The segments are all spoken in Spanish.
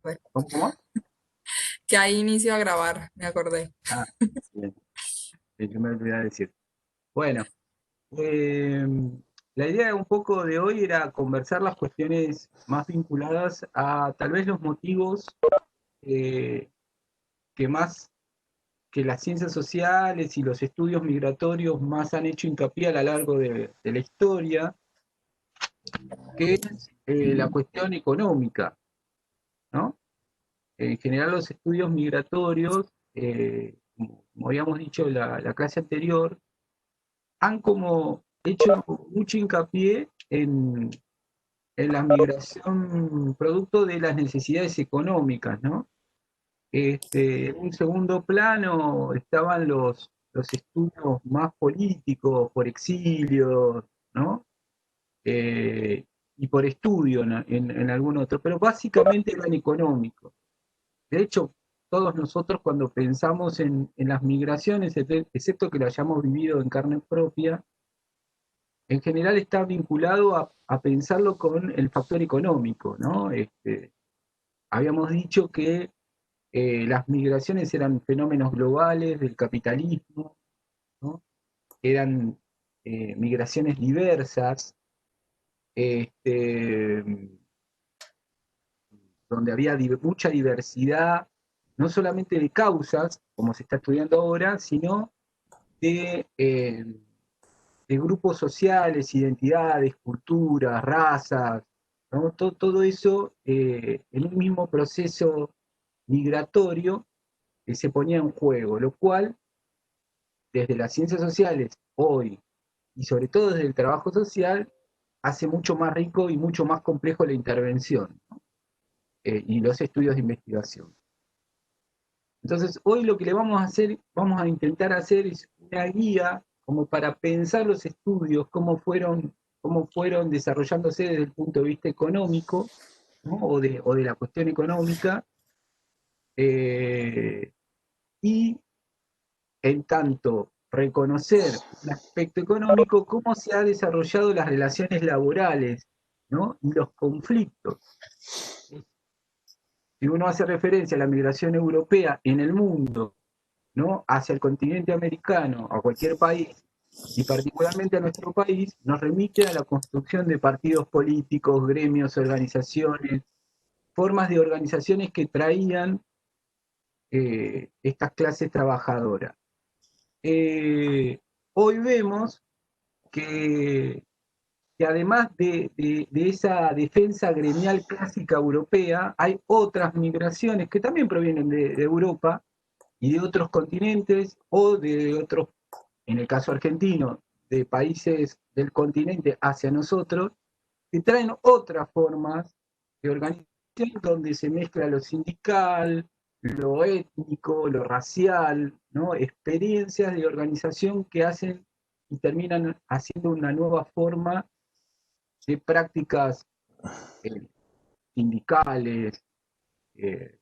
Bueno, ¿Cómo? que ahí inicio a grabar, me acordé. Ah, bien, yo me olvidé de decir. Bueno, eh, la idea un poco de hoy era conversar las cuestiones más vinculadas a tal vez los motivos eh, que más que las ciencias sociales y los estudios migratorios más han hecho hincapié a lo largo de la historia, que es la cuestión económica, ¿no? En general los estudios migratorios, como habíamos dicho en la clase anterior, han como hecho mucho hincapié en la migración producto de las necesidades económicas, ¿no? En un segundo plano estaban los estudios más políticos, por exilio, ¿no? Eh, y por estudio en algún otro, pero básicamente eran económicos. De hecho, todos nosotros cuando pensamos en las migraciones, excepto que lo hayamos vivido en carne propia, en general está vinculado a pensarlo con el factor económico, ¿no? Habíamos dicho que las migraciones eran fenómenos globales del capitalismo, ¿no? Eran migraciones diversas, este, donde había mucha diversidad, no solamente de causas, como se está estudiando ahora, sino de grupos sociales, identidades, culturas, razas, ¿no? Todo eso en un mismo proceso migratorio se ponía en juego, lo cual desde las ciencias sociales hoy y sobre todo desde el trabajo social hace mucho más rico y mucho más complejo la intervención, ¿no? Y los estudios de investigación. Entonces, hoy lo que le vamos a hacer, vamos a intentar hacer es una guía como para pensar los estudios, cómo fueron desarrollándose desde el punto de vista económico, ¿no? O de la cuestión económica, eh, y en tanto reconocer un aspecto económico, cómo se han desarrollado las relaciones laborales, ¿no? Y los conflictos. Si uno hace referencia a la migración europea en el mundo, ¿no? Hacia el continente americano, a cualquier país, y particularmente a nuestro país, nos remite a la construcción de partidos políticos, gremios, organizaciones, formas de organizaciones que traían estas clases trabajadoras. Eh, Hoy vemos que, que además de esa defensa gremial clásica europea, hay otras migraciones que también provienen de Europa y de otros continentes o de otros, en el caso argentino, de países del continente hacia nosotros, que traen otras formas de organización donde se mezcla lo sindical, lo étnico, lo racial, ¿no? Experiencias de organización que hacen y terminan haciendo una nueva forma de prácticas eh, sindicales, eh,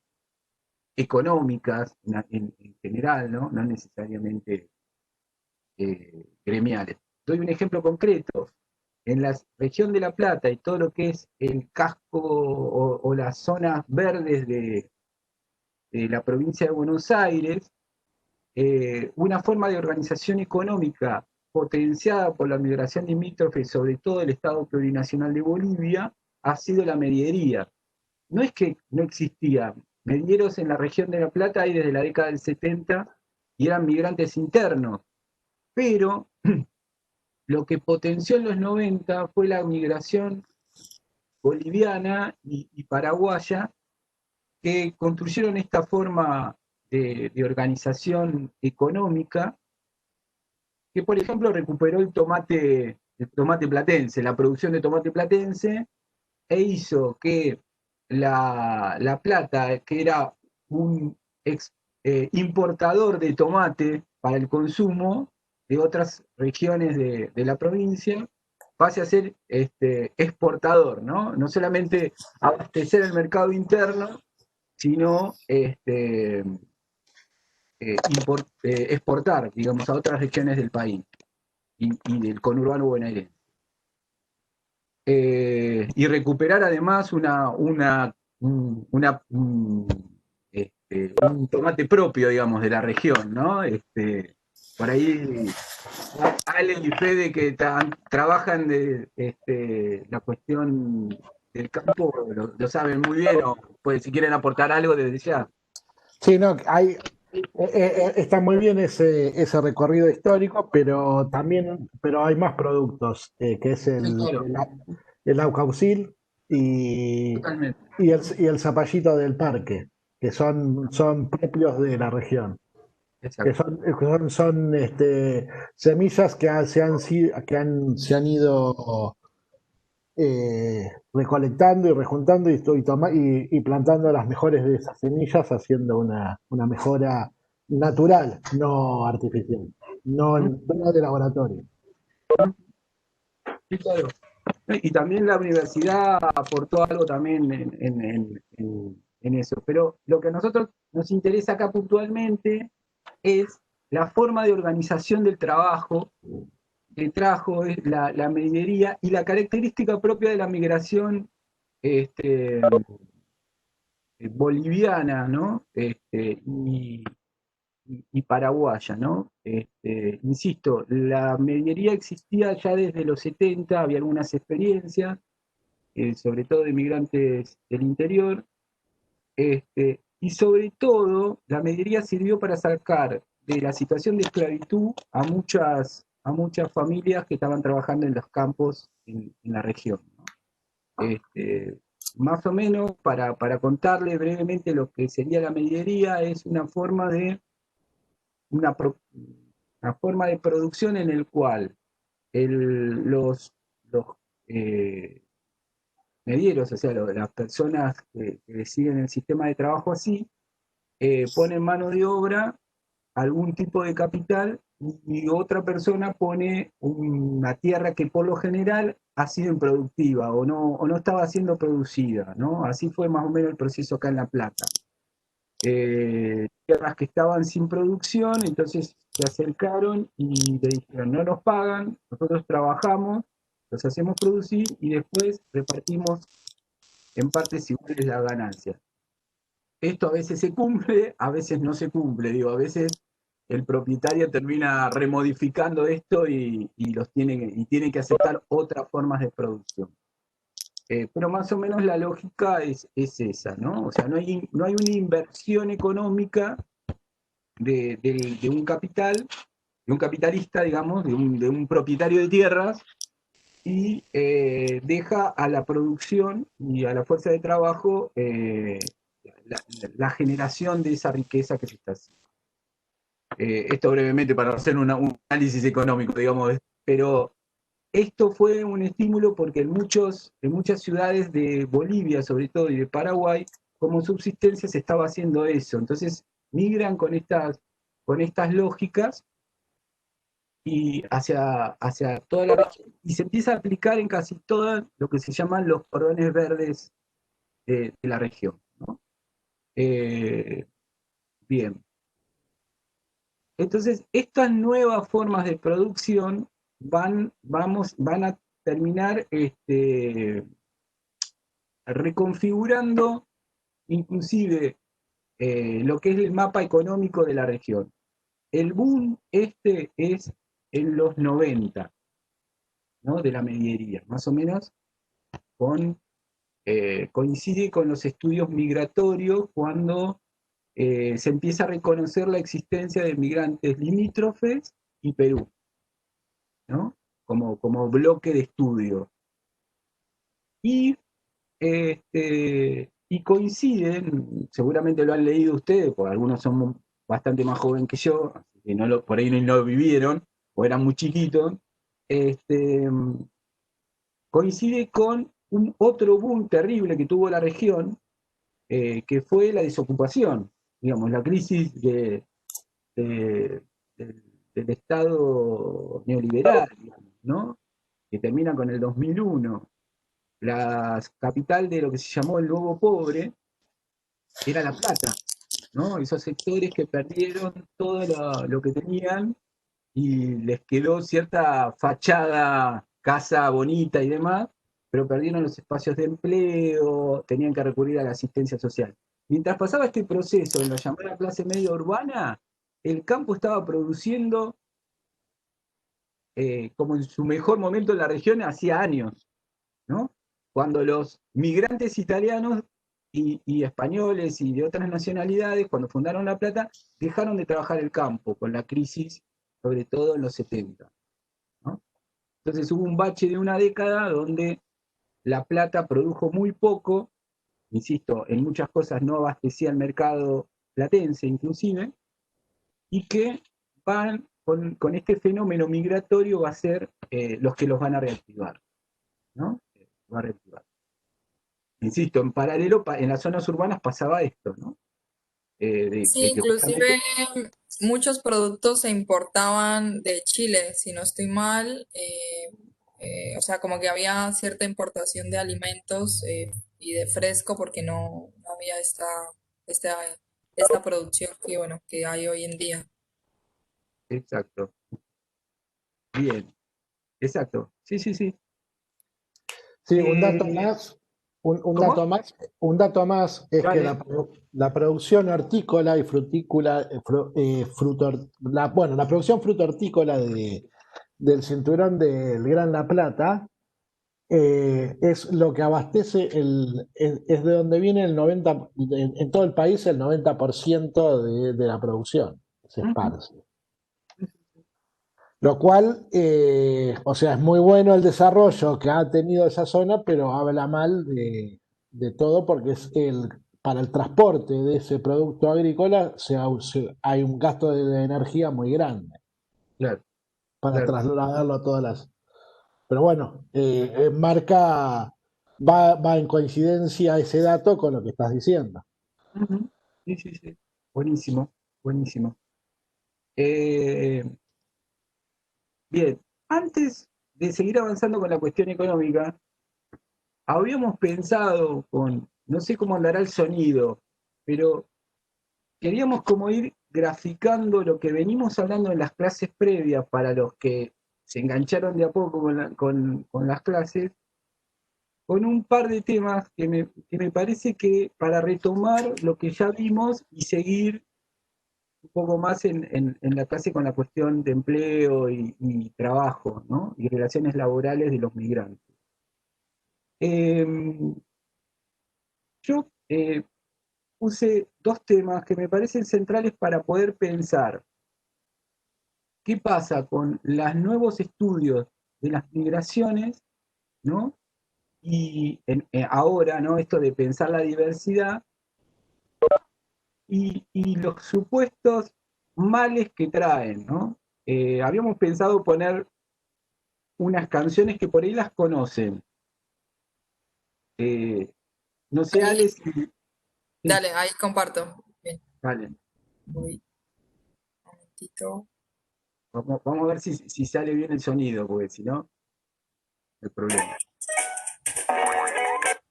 económicas en general, ¿no? No necesariamente gremiales. Doy un ejemplo concreto. En la región de La Plata y todo lo que es el casco o las zonas verdes de la provincia de Buenos Aires, una forma de organización económica potenciada por la migración limítrofe, sobre todo el Estado Plurinacional de Bolivia, ha sido la mediería. No es que no existía, medieros en la región de La Plata hay desde la década del 70 y eran migrantes internos, pero lo que potenció en los 90 fue la migración boliviana y paraguaya que construyeron esta forma de organización económica que, por ejemplo, recuperó el tomate platense, la producción de tomate platense, e hizo que la Plata, que era un importador de tomate para el consumo de otras regiones de la provincia, pase a ser exportador, ¿no? No solamente abastecer el mercado interno, sino exportar, digamos, a otras regiones del país y del conurbano bonaerense. y recuperar además un tomate propio, digamos, de la región, ¿no? Por ahí Ale y Fede que trabajan de la cuestión del campo lo saben muy bien, o pues si quieren aportar algo desde ya. Sí, no, está muy bien ese recorrido histórico, pero también, pero hay más productos, que es Sí, claro, el aucaucil y, totalmente. y el zapallito del parque, que son propios de la región, que Exacto. son semillas se han ido recolectando y rejuntando y plantando las mejores de esas semillas, haciendo una mejora natural, no artificial, no de laboratorio. Sí, claro. Y también la universidad aportó algo también en eso. Pero lo que a nosotros nos interesa acá puntualmente es la forma de organización del trabajo que trajo la medidería y la característica propia de la migración este, boliviana, ¿no? Y paraguaya, ¿no? Insisto, la mediería existía ya desde los 70, había algunas experiencias, sobre todo de migrantes del interior, y sobre todo la mediería sirvió para sacar de la situación de esclavitud a muchas familias que estaban trabajando en los campos en la región, ¿no? Este, Más o menos, para contarle brevemente lo que sería la mediería, es una, pro, una forma de producción en el cual los eh, medieros, o sea, las personas que siguen el sistema de trabajo así, ponen mano de obra, algún tipo de capital, y otra persona pone una tierra que por lo general ha sido improductiva o no estaba siendo producida, ¿no? Así fue más o menos el proceso acá en La Plata. Tierras que estaban sin producción, entonces se acercaron y le dijeron, no nos pagan, nosotros trabajamos, los hacemos producir y después repartimos en partes iguales la ganancia. Esto a veces se cumple, a veces no se cumple, digo, a veces el propietario termina remodificando esto y tiene que aceptar otras formas de producción. Pero más o menos la lógica es esa, ¿no? O sea, no hay una inversión económica de un capital, de un capitalista, digamos, de un propietario de tierras, y deja a la producción y a la fuerza de trabajo la, la generación de esa riqueza que se está haciendo. Esto brevemente para hacer un análisis económico, digamos, pero esto fue un estímulo porque en muchas ciudades de Bolivia, sobre todo, y de Paraguay, como subsistencia se estaba haciendo eso. Entonces migran con estas lógicas y hacia toda la región y se empieza a aplicar en casi todo lo que se llaman los cordones verdes de la región, ¿no? Eh, Bien, entonces estas nuevas formas de producción van a terminar reconfigurando inclusive lo que es el mapa económico de la región. El boom es en los 90, ¿no? De la mediería, más o menos coincide con los estudios migratorios cuando se empieza a reconocer la existencia de migrantes limítrofes y Perú, ¿no? Como bloque de estudio. Y, y coinciden, seguramente lo han leído ustedes, porque algunos son bastante más jóvenes que yo, así que por ahí no lo vivieron, o eran muy chiquitos, este, coincide con un otro boom terrible que tuvo la región, que fue la desocupación, digamos, la crisis de, del, del Estado neoliberal, digamos, ¿no? Que termina con el 2001. La capital de lo que se llamó el nuevo pobre era La Plata, ¿no? Esos sectores que perdieron todo lo que tenían y les quedó cierta fachada, casa bonita y demás, pero perdieron los espacios de empleo, tenían que recurrir a la asistencia social. Mientras pasaba este proceso en la llamada clase media urbana, el campo estaba produciendo como en su mejor momento en la región hacía años, ¿no? Cuando los migrantes italianos y españoles y de otras nacionalidades, cuando fundaron La Plata, dejaron de trabajar el campo con la crisis, sobre todo en los 70, ¿no? Entonces hubo un bache de una década donde La Plata produjo muy poco, insisto, en muchas cosas no abastecía el mercado platense inclusive, y que van con este fenómeno migratorio va a ser los que los van a reactivar, ¿no? Va a reactivar. Insisto, en paralelo, en las zonas urbanas pasaba esto, ¿no? Sí, De que inclusive justamente, muchos productos se importaban de Chile, si no estoy mal. O sea, como que había cierta importación de alimentos y de fresco porque no había esta, esta producción que, bueno, que hay hoy en día. exacto, bien, exacto, sí, sí, sí. Sí, Eh, un ¿Cómo? un dato más es que Dale. la producción hortícola y frutícola, bueno, la producción fruto hortícola del cinturón del Gran La Plata es lo que abastece, es de donde viene el 90, en todo el país el 90% de la producción se Ujú. esparce. Lo cual, o sea, es muy bueno el desarrollo que ha tenido esa zona, pero habla mal de todo porque para el transporte de ese producto agrícola hay un gasto de energía muy grande Claro, para claro. trasladarlo a todas las... Pero bueno, va en coincidencia ese dato con lo que estás diciendo. Ujú. Sí, sí, sí. Buenísimo, buenísimo. Eh, Bien, antes de seguir avanzando con la cuestión económica, habíamos pensado no sé cómo andará el sonido, pero queríamos como ir graficando lo que venimos hablando en las clases previas para los que se engancharon de a poco con las clases, con un par de temas que me parece que para retomar lo que ya vimos y seguir un poco más en la clase con la cuestión de empleo y trabajo, ¿no? Y relaciones laborales de los migrantes. Eh, yo puse dos temas que me parecen centrales para poder pensar qué pasa con los nuevos estudios de las migraciones, ¿no? Y ahora, ¿no? Esto de pensar la diversidad y los supuestos males que traen, ¿no? Habíamos pensado poner unas canciones que por ahí las conocen. Eh, no sé, Ahí, Alex, sí, dale, ahí comparto. Bien, vale. voy un momentito. Vamos a ver si sale bien el sonido, porque si no, el problema.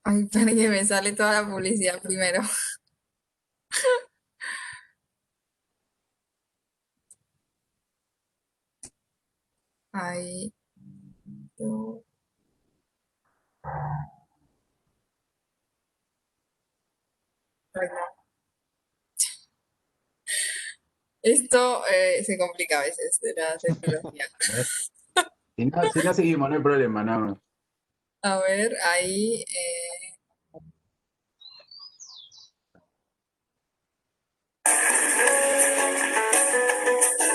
Ay, para que me sale toda la publicidad primero. Ahí. Ay, no. Esto se complica a veces de la tecnología. A ver. Si no seguimos, no hay problema, no. A ver, ahí.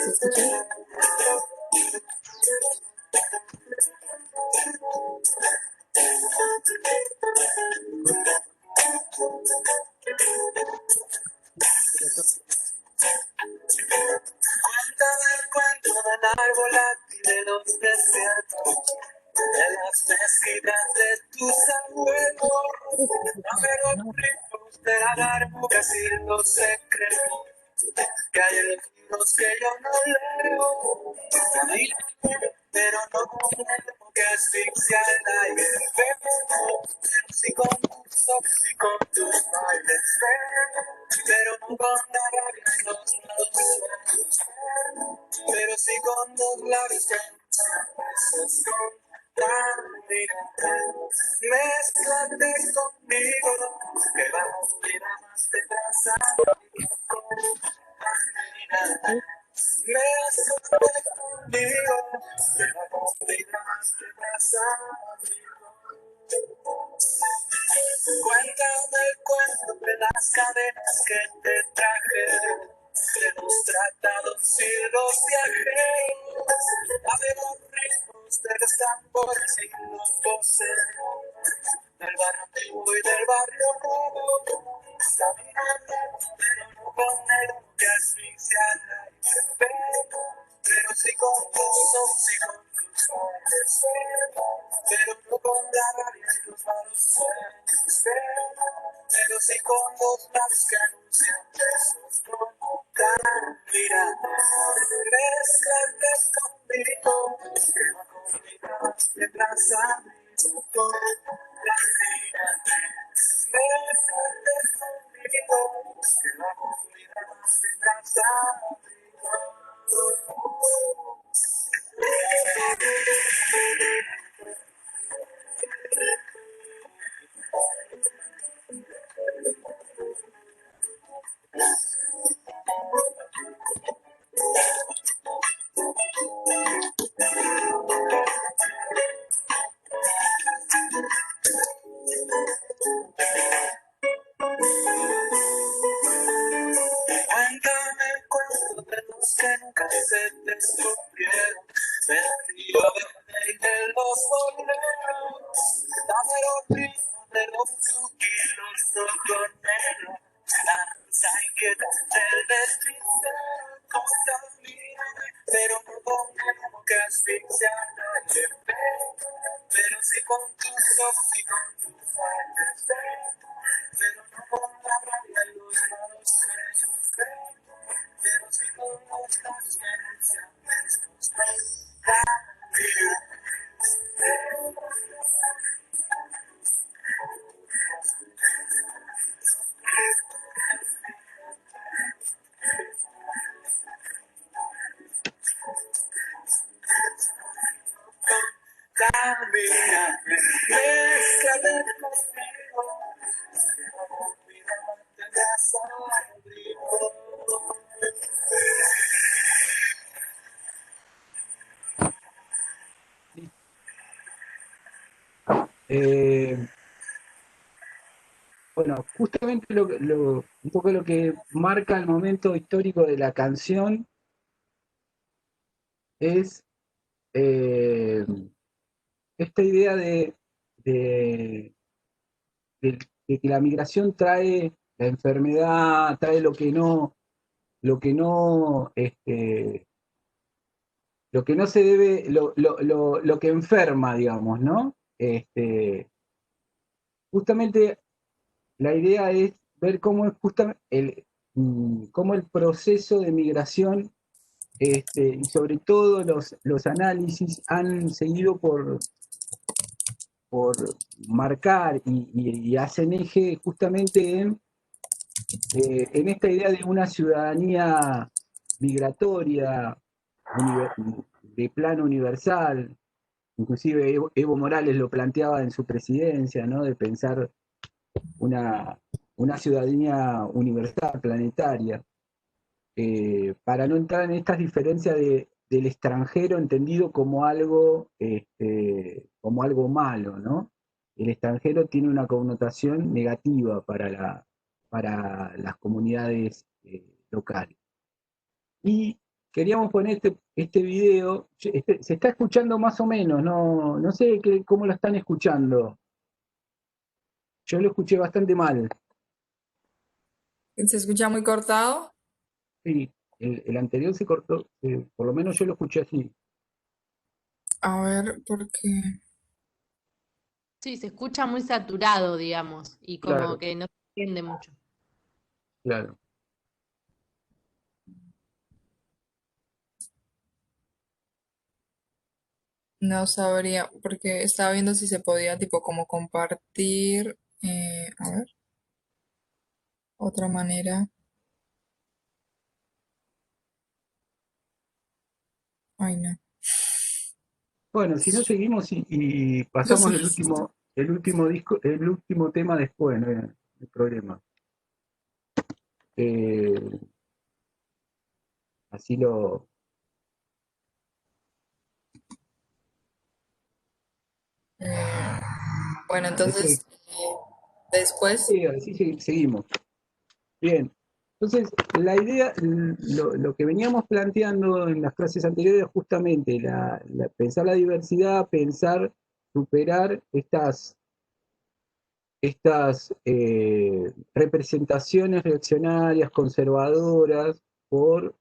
¿Se escucha? Cuéntame el cuento del árbol aquí de los desiertos, de las mezquitas de tus abuelos, dame los ritmos de la largura y los secretos que hay en los libros que yo no leo. Camínate, pero no leo que asfixia el aire. Pero sí con tus ojos y con tus bailes. Pero no con la rabia en los lados. Pero sí con los labios en tus besos. Mézclate conmigo, que vamos a ir a más de casa. Mézclate conmigo, que vamos a ir a más de casa. Cuéntame el cuento de las cadenas que te traje, de los tratados y los viajeros, de los ritmos de los tambores y los voces, del barrio antiguo y del barrio nuevo, caminando, pero no con el que asfixia la intemperie, pero sí con tus ojos y con tus ojos, pero no con la rabia y los malos sueños, pero sí con los labios que anuncian besos con mira, mézclate conmigo, que va conmigo de plaza, mézclate conmigo, que va conmigo de plaza. Cuéntame el cuento de los que nunca se te escondieron, del río verde y de los boleros, dame los ritmos de los yuki, los soconeros, la risa inquieta del despicero, contamíname, pero no con el que asfixia nadie, pero sí con tus ojos y con tus fuertes, pero no con la rabia y los malos sueños, pero sí con los labios que anuncian besos con cambio. Camina, mézclate conmigo, que no olvidarte de abrigo. Bueno, justamente un poco lo que marca el momento histórico de la canción es eh, esta idea de- de que la migración trae la enfermedad, trae lo que no, lo que no se debe, lo que enferma, digamos, ¿no? Justamente la idea es ver cómo es justamente cómo el proceso de migración y sobre todo los análisis han seguido por marcar y hacen eje justamente en esta idea de una ciudadanía migratoria de plano universal. Inclusive Evo Morales lo planteaba en su presidencia, ¿no? De pensar una, una ciudadanía universal, planetaria, para no entrar en estas diferencias del extranjero entendido como algo malo, ¿no? El extranjero tiene una connotación negativa para las comunidades locales. Y queríamos poner este video, se está escuchando más o menos, no sé cómo lo están escuchando. Yo lo escuché bastante mal. ¿Se escucha muy cortado? Sí, el anterior se cortó, por lo menos yo lo escuché así, A ver, porque... Sí, se escucha muy saturado, digamos, y como claro, que no se entiende mucho. claro. No sabría, porque estaba viendo si se podía tipo como compartir, a ver, otra manera. Ay, no. Bueno, si no seguimos y pasamos el último disco, el último tema después, no hay problema. Así lo. Bueno, Ese, entonces, después, sí, así seguimos. Bien. Entonces, la idea, lo que veníamos planteando en las clases anteriores es justamente pensar la diversidad, pensar, superar estas representaciones reaccionarias, conservadoras, por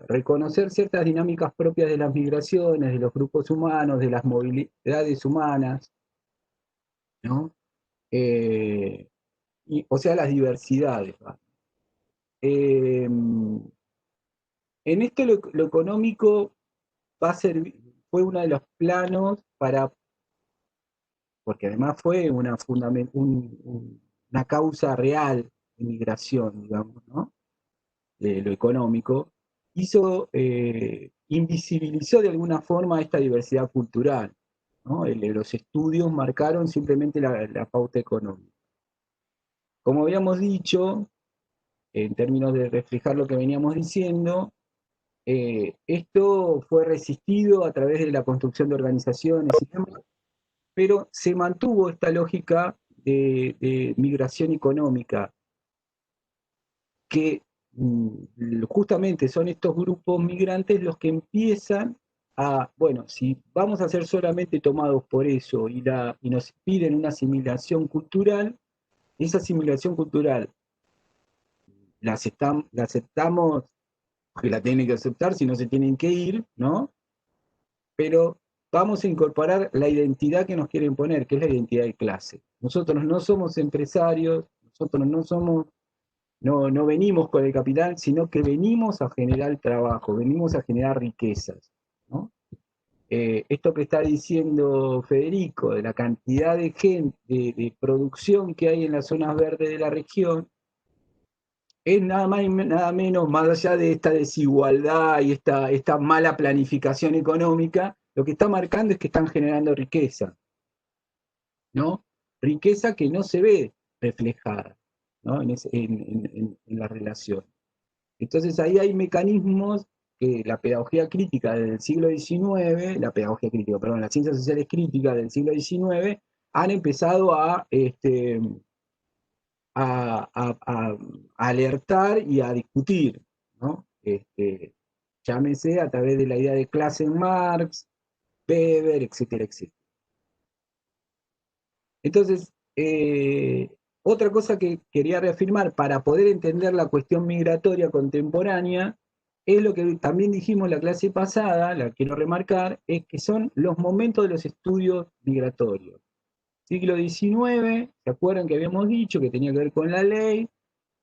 reconocer ciertas dinámicas propias de las migraciones, de los grupos humanos, de las movilidades humanas, ¿no? O sea, las diversidades, ¿va? En esto lo económico va a ser, fue uno de los planos porque además fue una causa real de migración, digamos, ¿no? De lo económico, invisibilizó de alguna forma esta diversidad cultural, ¿no? Los estudios marcaron simplemente la pauta económica. Como habíamos dicho, en términos de reflejar lo que veníamos diciendo, esto fue resistido a través de la construcción de organizaciones y demás, pero se mantuvo esta lógica de migración económica, que justamente son estos grupos migrantes los que empiezan bueno, si vamos a ser solamente tomados por eso y nos piden una asimilación cultural, esa asimilación cultural la aceptamos, que la tienen que aceptar, si no se tienen que ir, ¿no? Pero vamos a incorporar la identidad que nos quieren poner, que es la identidad de clase. Nosotros no somos empresarios, nosotros no venimos con el capital, sino que venimos a generar trabajo, venimos a generar riquezas, ¿no? Esto que está diciendo Federico, de la cantidad de gente, de producción que hay en las zonas verdes de la región, es nada más y nada menos, más allá de esta desigualdad y esta mala planificación económica, lo que está marcando es que están generando riqueza, ¿no? Riqueza que no se ve reflejada, ¿no? En la relación. Entonces ahí hay mecanismos que la pedagogía crítica del siglo XIX, las ciencias sociales críticas del siglo XIX, han empezado a alertar y a discutir, ¿no? Llámese a través de la idea de clase en Marx, Weber, etcétera, etcétera. Entonces, otra cosa que quería reafirmar para poder entender la cuestión migratoria contemporánea es lo que también dijimos en la clase pasada, la quiero remarcar, es que son los momentos de los estudios migratorios. Siglo XIX, ¿se acuerdan que habíamos dicho que tenía que ver con la ley?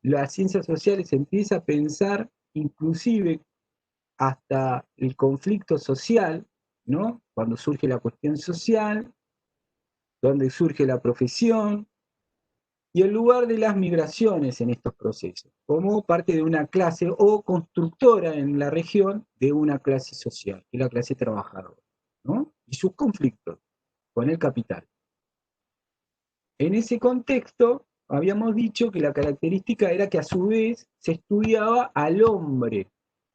Las ciencias sociales empieza a pensar inclusive hasta el conflicto social, ¿no? Cuando surge la cuestión social, donde surge la profesión, y el lugar de las migraciones en estos procesos, como parte de una clase o constructora en la región de una clase social, que es la clase trabajadora, ¿no? Y sus conflictos con el capital. En ese contexto, habíamos dicho que la característica era que a su vez se estudiaba al hombre,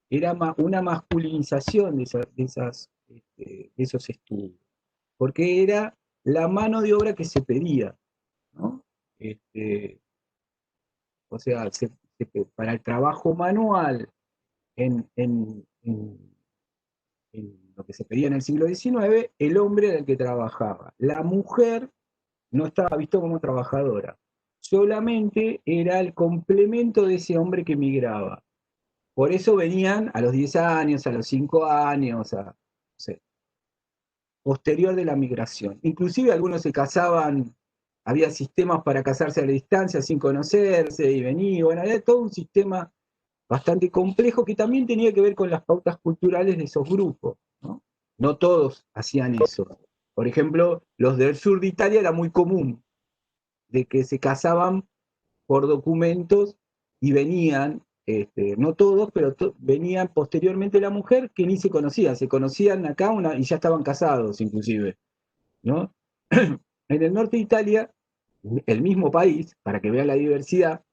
era una masculinización de esos estudios, porque era la mano de obra que se pedía, ¿no? O sea, para el trabajo manual en lo que se pedía en el siglo XIX, el hombre era el que trabajaba. La mujer no estaba visto como trabajadora, solamente era el complemento de ese hombre que migraba. Por eso venían a los 10 años, a los 5 años, no sé, posterior de la migración. Inclusive algunos se casaban, había sistemas para casarse a la distancia sin conocerse y venir, bueno, era todo un sistema bastante complejo que también tenía que ver con las pautas culturales de esos grupos, ¿no? No todos hacían eso. Por ejemplo, los del sur de Italia era muy común de que se casaban por documentos y venían no todos, pero venían posteriormente la mujer que ni se conocían acá y ya estaban casados inclusive, ¿no? En el norte de Italia, el mismo país, para que vean la diversidad,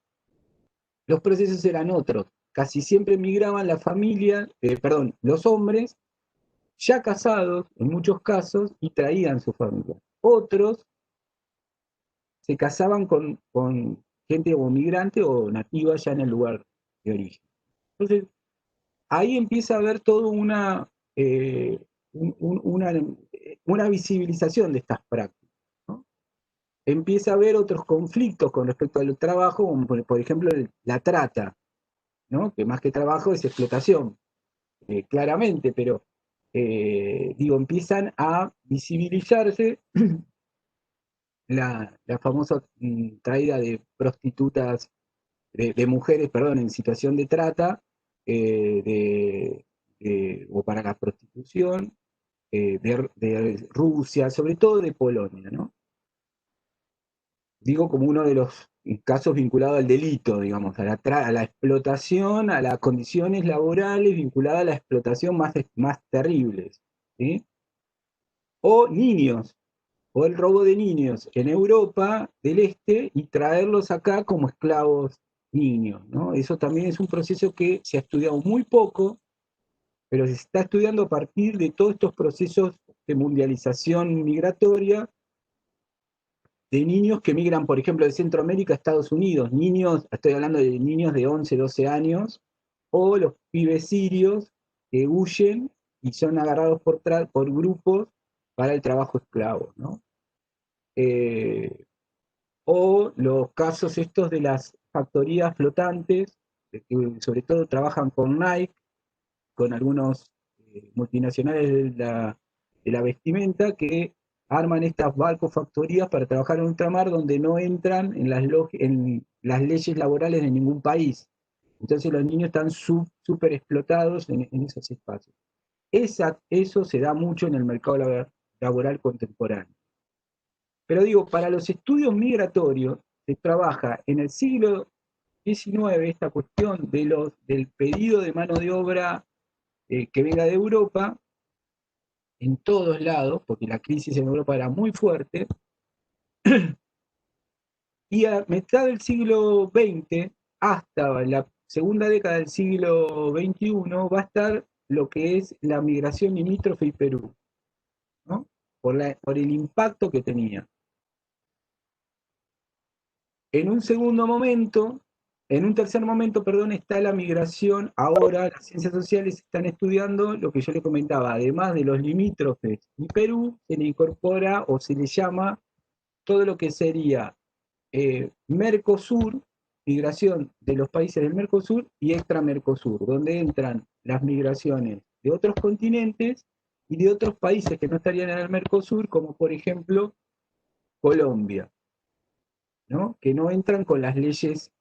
los procesos eran otros. Casi siempre migraban la familia, los hombres ya casados en muchos casos y traían su familia. Otros se casaban con gente o migrante o nativa ya en el lugar de origen. Entonces, ahí empieza a haber toda eh, una visibilización de estas prácticas, ¿no? Empieza a haber otros conflictos con respecto al trabajo, como por ejemplo la trata, ¿no? Que más que trabajo es explotación, claramente, pero empiezan a visibilizarse la famosa traída de prostitutas, de mujeres, perdón, en situación de trata, o para la prostitución, de Rusia, sobre todo de Polonia, ¿no? Digo como uno de los casos vinculados al delito, digamos, a la explotación, a las condiciones laborales vinculadas a la explotación más terribles, ¿sí? O niños, o el robo de niños en Europa del Este y traerlos acá como esclavos niños, ¿no? Eso también es un proceso que se ha estudiado muy poco, pero se está estudiando a partir de todos estos procesos de mundialización migratoria de niños que migran, por ejemplo, de Centroamérica a Estados Unidos, niños, estoy hablando de niños de 11, 12 años, o los pibes sirios que huyen y son agarrados por grupos para el trabajo esclavo, ¿no? O los casos estos de las factorías flotantes, que sobre todo trabajan con Nike, con algunos multinacionales de la vestimenta, que arman estas barcofactorías para trabajar en ultramar donde no entran en las leyes laborales de ningún país. Entonces los niños están súper explotados en esos espacios. Eso se da mucho en el mercado laboral contemporáneo. Pero digo, para los estudios migratorios se trabaja en el siglo XIX esta cuestión del pedido de mano de obra que venga de Europa, en todos lados, porque la crisis en Europa era muy fuerte, y a mitad del siglo XX, hasta la segunda década del siglo XXI, va a estar lo que es la migración limítrofe y Perú, ¿no? Por el impacto que tenía. En un tercer momento, perdón, está la migración. Ahora las ciencias sociales están estudiando lo que yo le comentaba, además de los limítrofes y Perú, se le incorpora o se le llama todo lo que sería Mercosur, migración de los países del Mercosur y extra-Mercosur, donde entran las migraciones de otros continentes y de otros países que no estarían en el Mercosur, como por ejemplo Colombia, ¿no? Que no entran con las leyes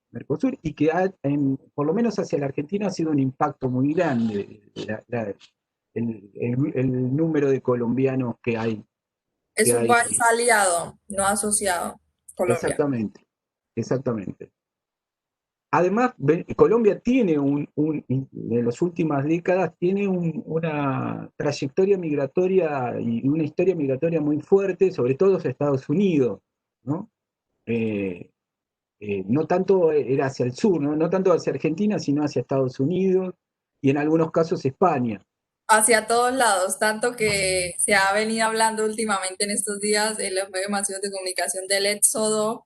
Mercosur y que por lo menos hacia la Argentina ha sido un impacto muy grande el número de colombianos Es que un hay. país aliado, no asociado, Colombia. Exactamente, exactamente. Además, Colombia tiene en las últimas décadas, tiene una trayectoria migratoria y una historia migratoria muy fuerte, sobre todo hacia Estados Unidos, ¿no? Eh, no tanto era hacia el sur, ¿no? No tanto hacia Argentina, sino hacia Estados Unidos y en algunos casos España. Hacia todos lados, tanto que se ha venido hablando últimamente en estos días en los medios masivos de comunicación del éxodo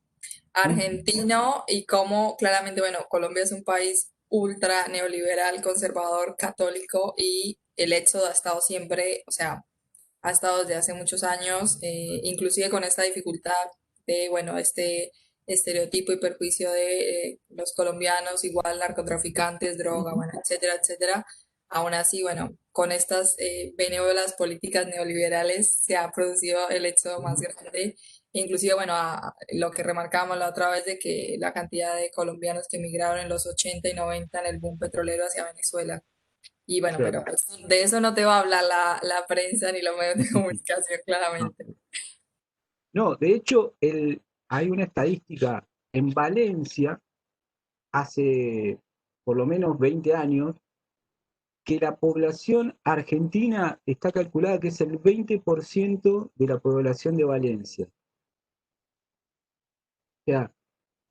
¿Mm? argentino y cómo claramente, bueno, Colombia es un país ultra neoliberal, conservador, católico y el éxodo ha estado siempre, o sea, ha estado desde hace muchos años, inclusive con esta dificultad de, bueno, este estereotipo y perjuicio de los colombianos, igual narcotraficantes, droga, Ujú. bueno, etcétera, etcétera. Aún así, bueno, con estas benévolas políticas neoliberales se ha producido el éxodo más grande. Inclusive, bueno, lo que remarcamos la otra vez de que la cantidad de colombianos que emigraron en los 80 y 90 en el boom petrolero hacia Venezuela. Y bueno, Claro. pero pues, de eso no te va a hablar la prensa ni los medios de comunicación, No, claramente. no, de hecho, hay una estadística en Valencia. hace por lo menos 20 años que la población argentina está calculada que es el 20% de la población de Valencia. O sea,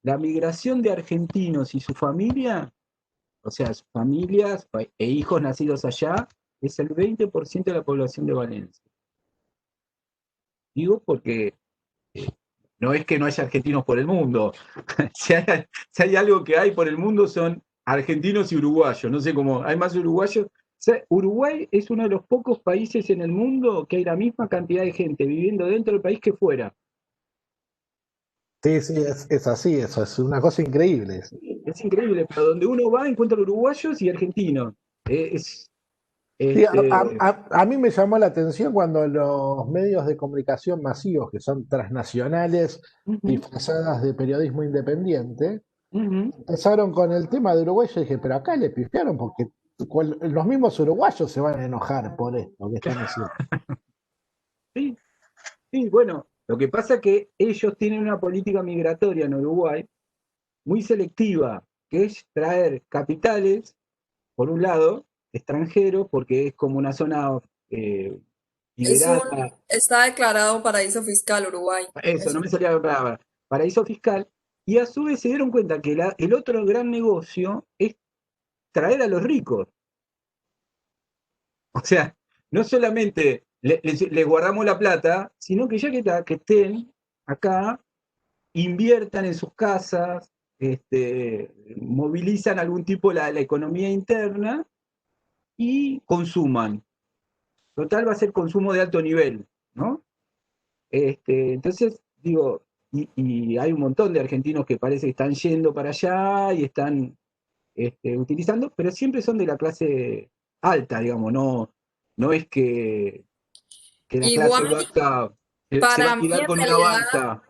la migración de argentinos y su familia, o sea, sus familias e hijos nacidos allá, es el 20% de la población de Valencia. Digo porque no es que no haya argentinos por el mundo. Si hay algo que hay por el mundo son argentinos y uruguayos. No sé cómo, hay más uruguayos. O sea, Uruguay es uno de los pocos países en el mundo que hay la misma cantidad de gente viviendo dentro del país que fuera. Sí, sí, es así, eso es una cosa increíble. Es increíble, pero donde uno va encuentra uruguayos y argentinos. Es, Sí, este, a mí me llamó la atención cuando los medios de comunicación masivos, que son transnacionales, ujú, disfrazadas de periodismo independiente, ujú. empezaron con el tema de Uruguay. Yo dije, pero acá le pifiaron porque los mismos uruguayos se van a enojar por esto que están haciendo. Sí, sí, bueno, lo que pasa es que ellos tienen una política migratoria en Uruguay muy selectiva, que es traer capitales, por un lado, extranjeros, porque es como una zona liberada, Está declarado paraíso fiscal Uruguay. eso, no me salía la palabra, paraíso fiscal, y a su vez se dieron cuenta que el otro gran negocio es traer a los ricos. O sea, no solamente les guardamos la plata, sino que ya que estén acá, inviertan en sus casas, movilizan algún tipo la economía interna y consuman. Total va a ser consumo de alto nivel, ¿no? Entonces, digo, y hay un montón de argentinos que parece que están yendo para allá y están utilizando, pero siempre son de la clase alta, digamos, no es que la clase Igual, baja se va a para mí tirar en con una realidad banca.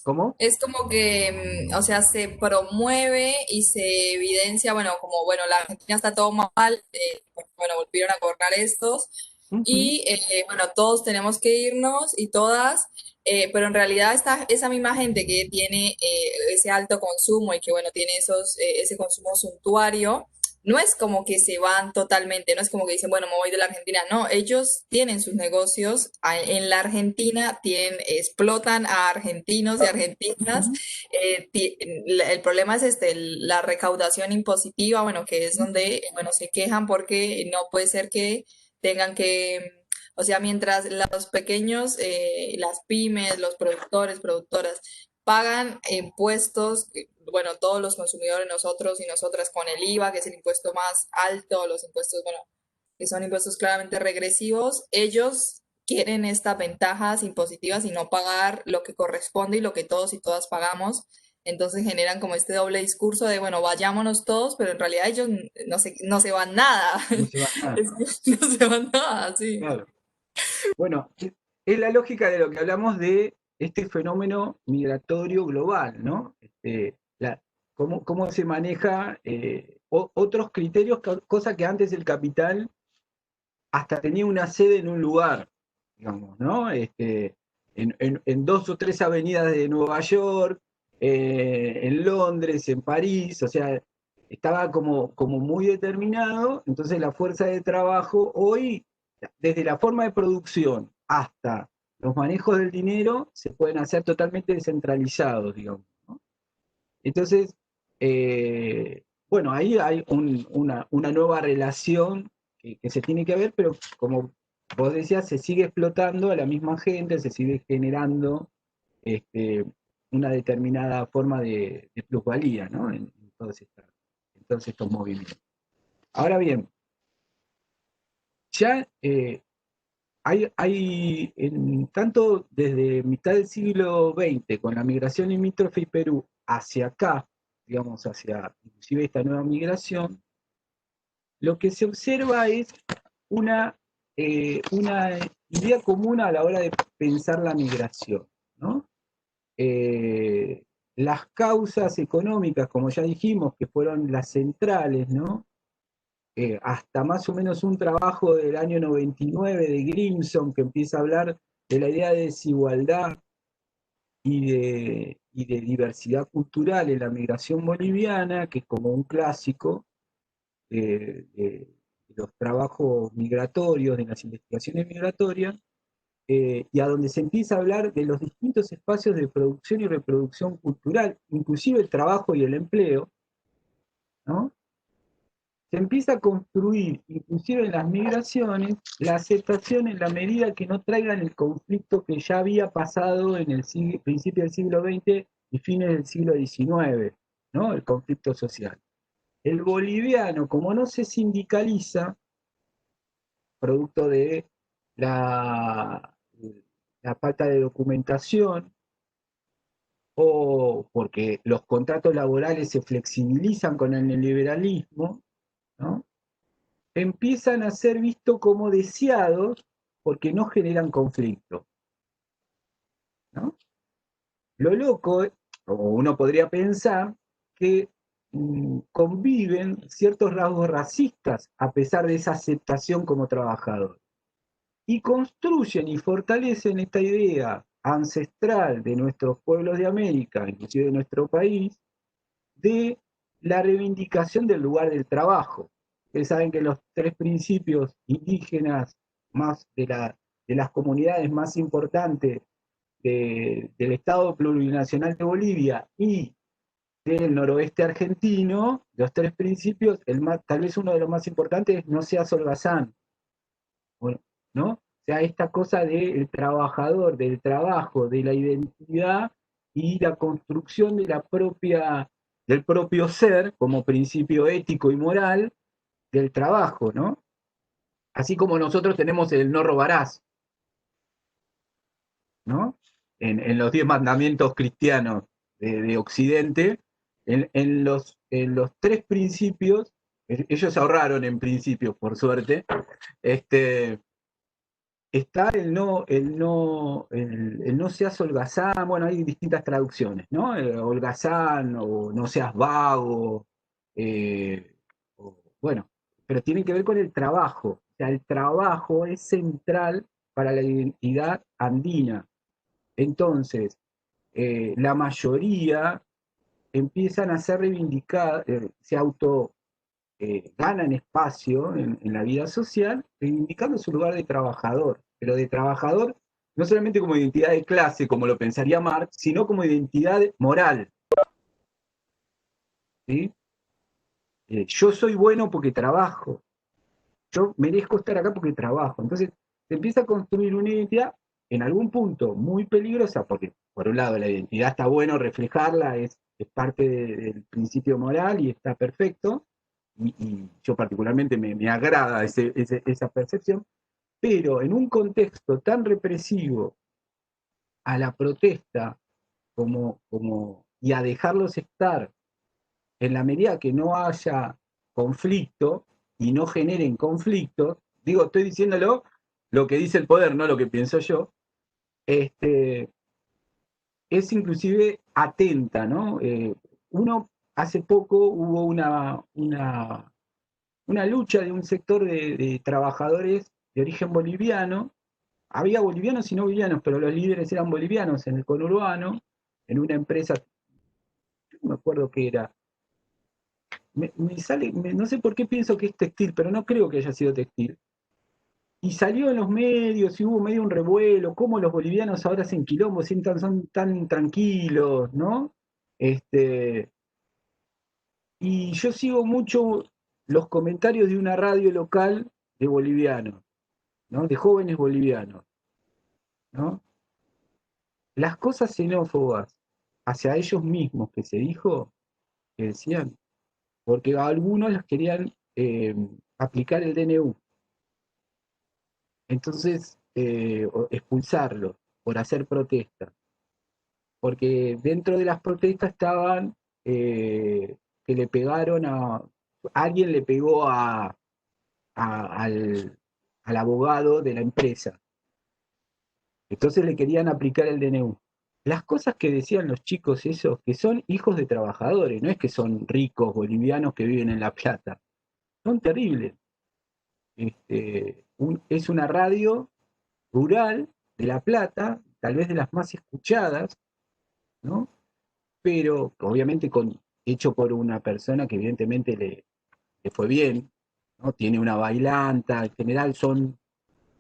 ¿Cómo? es como que, o sea, se promueve y se evidencia, bueno, como, bueno, la Argentina está todo mal, porque, bueno, volvieron a gobernar estos, Ujú, y, bueno, todos tenemos que irnos y todas, pero en realidad esa misma gente que tiene ese alto consumo y que, bueno, tiene ese consumo suntuario, no es como que se van totalmente, no es como que dicen, bueno, me voy de la Argentina, no, ellos tienen sus negocios en la Argentina, explotan a argentinos y argentinas. ujú, El problema es la recaudación impositiva, bueno, que es ujú. donde, bueno, se quejan porque no puede ser que tengan que, o sea, mientras los pequeños, las pymes, los productores, productoras, pagan impuestos, bueno, todos los consumidores, nosotros y nosotras con el IVA, que es el impuesto más alto, los impuestos, bueno, que son impuestos claramente regresivos, ellos quieren estas ventajas impositivas y no pagar lo que corresponde y lo que todos y todas pagamos. Entonces generan como este doble discurso de, bueno, vayámonos todos, pero en realidad ellos no se van nada. No se va nada, No se van nada, sí. claro. Bueno, es la lógica de lo que hablamos de este fenómeno migratorio global, ¿no? Cómo se maneja otros criterios, cosa que antes el capital hasta tenía una sede en un lugar, digamos, ¿no? En dos o tres avenidas de Nueva York, en Londres, en París, o sea, estaba como muy determinado. Entonces la fuerza de trabajo hoy, desde la forma de producción hasta los manejos del dinero, se pueden hacer totalmente descentralizados, digamos, ¿no? Entonces, bueno, ahí hay una nueva relación que se tiene que ver, pero como vos decías, se sigue explotando a la misma gente, se sigue generando este, una determinada forma de plusvalía, ¿no? En todos estos movimientos. Ahora bien, ya tanto desde mitad del siglo XX, con la migración limítrofe y Perú, hacia acá, digamos, hacia inclusive esta nueva migración, lo que se observa es una idea común a la hora de pensar la migración, ¿no? Eh, las causas económicas, como ya dijimos, que fueron las centrales, ¿no? Hasta más o menos un trabajo del año 99 de Grimson, que empieza a hablar de la idea de desigualdad y y de diversidad cultural en la migración boliviana, que es como un clásico de los trabajos migratorios, de las investigaciones migratorias, y a donde se empieza a hablar de los distintos espacios de producción y reproducción cultural, inclusive el trabajo y el empleo, ¿no? Se empieza a construir, inclusive en las migraciones, la aceptación en la medida que no traigan el conflicto que ya había pasado en el principio del siglo XX y fines del siglo XIX, ¿no? El conflicto social. El boliviano, como no se sindicaliza, producto de la, la falta de documentación o porque los contratos laborales se flexibilizan con el neoliberalismo, ¿no? Empiezan a ser vistos como deseados porque no generan conflicto, ¿no? Lo loco, o uno podría pensar, que conviven ciertos rasgos racistas a pesar de esa aceptación como trabajador. Y construyen y fortalecen esta idea ancestral de nuestros pueblos de América, inclusive de nuestro país, de la reivindicación del lugar del trabajo. Ustedes saben que los tres principios indígenas más de las comunidades más importantes del Estado Plurinacional de Bolivia y del noroeste argentino, los tres principios, tal vez uno de los más importantes es no seas holgazán, ¿no? O sea, esta cosa del trabajador, del trabajo, de la identidad y la construcción de del propio ser como principio ético y moral del trabajo, ¿no? Así como nosotros tenemos el no robarás, ¿no? En los 10 mandamientos cristianos de Occidente, en los tres principios, ellos ahorraron en principio, por suerte, está el no seas holgazán, bueno, hay distintas traducciones, ¿no? Holgazán o no seas vago, bueno, pero tienen que ver con el trabajo. O sea, el trabajo es central para la identidad andina. Entonces, la mayoría empiezan a ser reivindicadas, se ganan espacio en la vida social, reivindicando su lugar de trabajador, pero de trabajador no solamente como identidad de clase, como lo pensaría Marx, sino como identidad moral. ¿Sí? Yo soy bueno porque trabajo, yo merezco estar acá porque trabajo. Entonces se empieza a construir una identidad en algún punto muy peligrosa, porque por un lado la identidad está bueno reflejarla, es parte del principio moral y está perfecto, y yo particularmente me agrada esa percepción, pero en un contexto tan represivo a la protesta y a dejarlos estar en la medida que no haya conflicto y no generen conflictos, digo, estoy diciéndolo lo que dice el poder, no lo que pienso yo, es inclusive atenta, ¿no? Hace poco hubo una lucha de un sector de trabajadores de origen boliviano. Había bolivianos y no bolivianos, pero los líderes eran bolivianos en el conurbano, en una empresa, no me acuerdo qué era. No sé por qué pienso que es textil, pero no creo que haya sido textil. Y salió en los medios y hubo medio un revuelo, cómo los bolivianos ahora hacen quilombo, son tan tranquilos, ¿no? Y yo sigo mucho los comentarios de una radio local de bolivianos, ¿no? De jóvenes bolivianos, ¿no? Las cosas xenófobas hacia ellos mismos que se dijo, que decían, porque a algunos les querían aplicar el DNU, entonces expulsarlos por hacer protestas, porque dentro de las protestas estaban que le pegaron alguien le pegó al abogado de la empresa, entonces le querían aplicar el DNU. Las cosas que decían los chicos esos, que son hijos de trabajadores, no es que son ricos bolivianos que viven en La Plata, son terribles. Es una radio rural de La Plata, tal vez de las más escuchadas, ¿no? pero obviamente hecho por una persona que evidentemente le fue bien, ¿no? Tiene una bailanta, en general son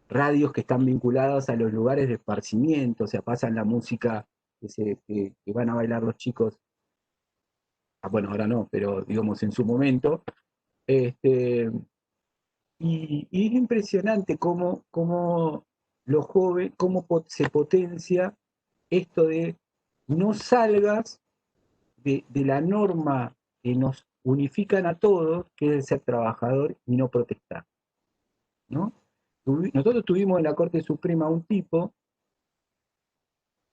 radios que están vinculadas a los lugares de esparcimiento, o sea, pasan la música que van a bailar los chicos, bueno, ahora no, pero digamos en su momento. Este, y es impresionante cómo los jóvenes, se potencia esto de no salgas de la norma que nos unifican a todos, que es el ser trabajador y no protestar, ¿no? Nosotros tuvimos en la Corte Suprema un tipo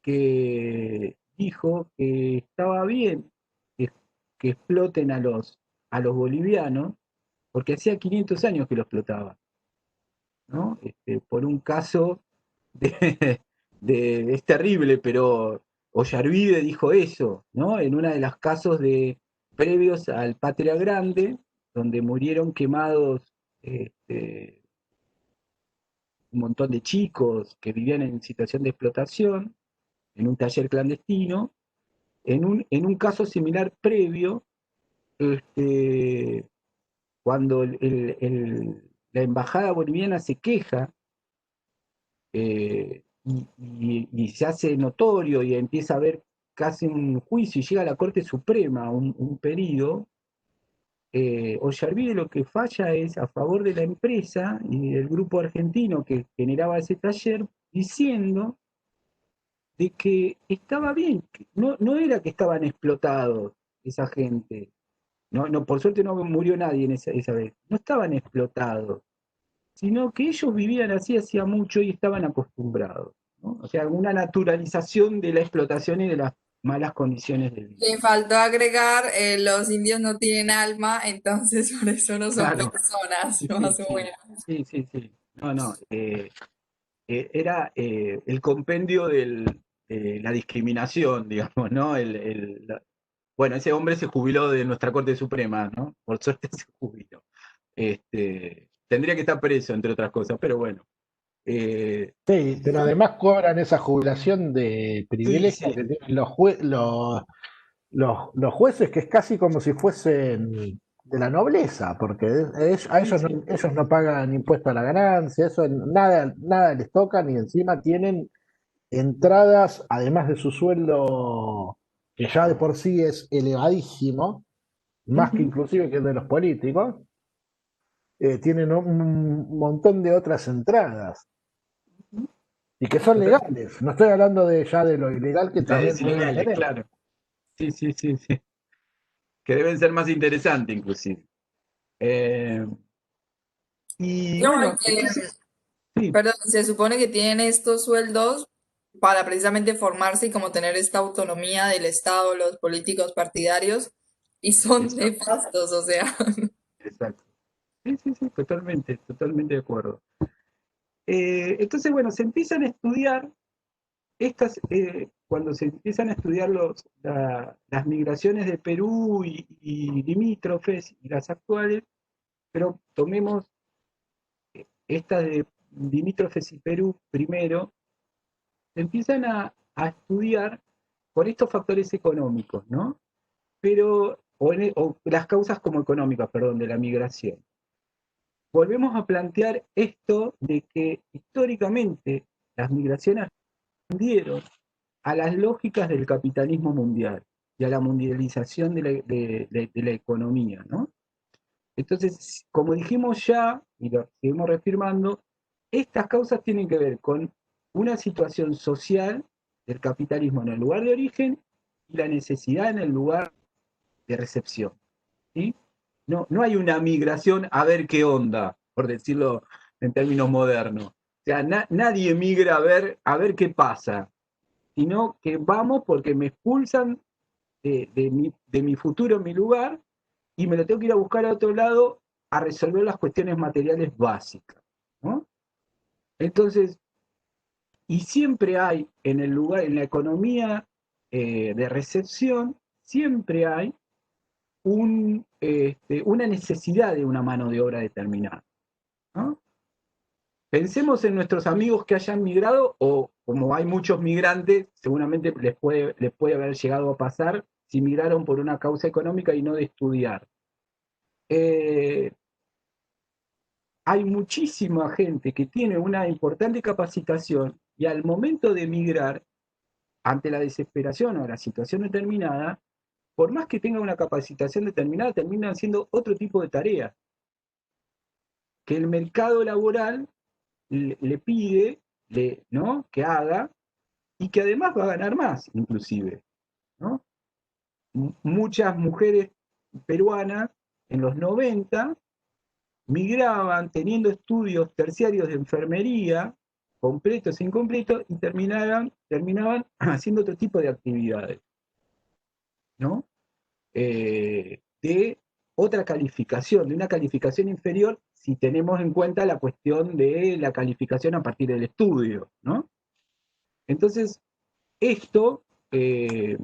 que dijo que estaba bien que, que exploten a los bolivianos, porque hacía 500 años que lo explotaba, ¿no? Por un caso es terrible, pero Ollarvide dijo eso, ¿no? En uno de los casos previos al Patria Grande, donde murieron quemados un montón de chicos que vivían en situación de explotación, en un taller clandestino, en un caso similar previo, cuando la embajada boliviana se queja y se hace notorio y empieza a haber casi un juicio y llega a la Corte Suprema un pedido, Ollarvide lo que falla es a favor de la empresa y del grupo argentino que generaba ese taller, diciendo de que estaba bien, que no era que estaban explotados esa gente, no, por suerte no murió nadie en esa vez, no estaban explotados, sino que ellos vivían así hacía mucho y estaban acostumbrados, ¿no? O sea, una naturalización de la explotación y de las malas condiciones de vida. Le faltó agregar, los indios no tienen alma, entonces por eso no son Claro, personas, sí, sí, más o sí, menos. sí, sí, sí. No, era el compendio de la discriminación, digamos, ¿no? Bueno, ese hombre se jubiló de nuestra Corte Suprema, ¿no? Por suerte se jubiló. Tendría que estar preso, entre otras cosas, pero bueno. Sí, pero además cobran esa jubilación de Sí, privilegio sí, que tienen los jueces, que es casi como si fuesen de la nobleza, porque a sí, ellos no, sí, ellos no pagan impuesto a la ganancia, eso nada les toca, ni encima tienen entradas, además de su sueldo, que ya de por sí es elevadísimo, más que ujú, inclusive que el de los políticos, tienen un montón de otras entradas ujú. y que son Total- legales. No estoy hablando ya de lo ilegal que Las también deben ilegales, tener. claro. Sí, sí, sí, sí. Que deben ser más interesantes, inclusive. Eh, y No, bueno, entonces, sí, perdón, se supone que tienen estos sueldos para precisamente formarse y como tener esta autonomía del Estado, los políticos partidarios, y son exacto, nefastos, o sea. exacto. Sí, sí, sí, totalmente, totalmente de acuerdo. Entonces, bueno, se empiezan a estudiar cuando se empiezan a estudiar las migraciones de Perú y limítrofes y las actuales, pero tomemos estas de limítrofes y Perú primero, se empiezan a estudiar por estos factores económicos, ¿no? Pero, o las causas como económicas, perdón, de la migración. Volvemos a plantear esto de que históricamente las migraciones respondieron a las lógicas del capitalismo mundial y a la mundialización de la economía, ¿no? Entonces, como dijimos ya, y lo seguimos reafirmando, estas causas tienen que ver con una situación social del capitalismo en el lugar de origen y la necesidad en el lugar de recepción, ¿sí? No hay una migración a ver qué onda, por decirlo en términos modernos. O sea, nadie migra a ver qué pasa, sino que vamos porque me expulsan de mi futuro, en mi lugar, y me lo tengo que ir a buscar a otro lado a resolver las cuestiones materiales básicas, ¿no? Entonces, y siempre hay en el lugar, en la economía de recepción, siempre hay una necesidad de una mano de obra determinada, ¿no? Pensemos en nuestros amigos que hayan migrado, o como hay muchos migrantes, seguramente les puede haber llegado a pasar, si migraron por una causa económica y no de estudiar. Hay muchísima gente que tiene una importante capacitación y al momento de migrar, ante la desesperación o la situación determinada, por más que tenga una capacitación determinada, terminan haciendo otro tipo de tareas que el mercado laboral le pide, ¿no?, que haga, y que además va a ganar más, inclusive, ¿no? Muchas mujeres peruanas en los 90 migraban teniendo estudios terciarios de enfermería, completos e incompletos, y terminaban haciendo otro tipo de actividades, ¿no? De otra calificación, de una calificación inferior, si tenemos en cuenta la cuestión de la calificación a partir del estudio, ¿no? Entonces, esto, eh,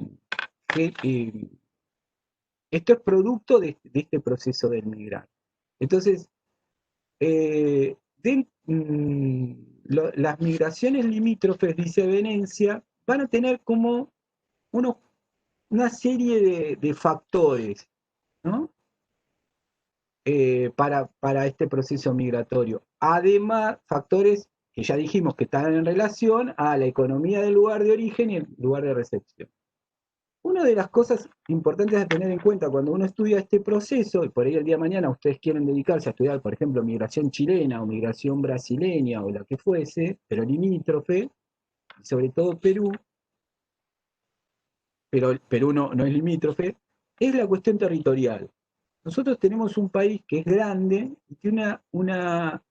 esto es producto de este proceso del migrante. Entonces, las migraciones limítrofes, dice Venencia, van a tener como una serie de factores, ¿no? Para este proceso migratorio. Además, factores que ya dijimos que están en relación a la economía del lugar de origen y el lugar de recepción. Una de las cosas importantes a tener en cuenta cuando uno estudia este proceso, y por ahí el día de mañana ustedes quieren dedicarse a estudiar, por ejemplo, migración chilena o migración brasileña o la que fuese, pero limítrofe, y sobre todo Perú, pero Perú no es limítrofe, es la cuestión territorial. Nosotros tenemos un país que es grande y tiene una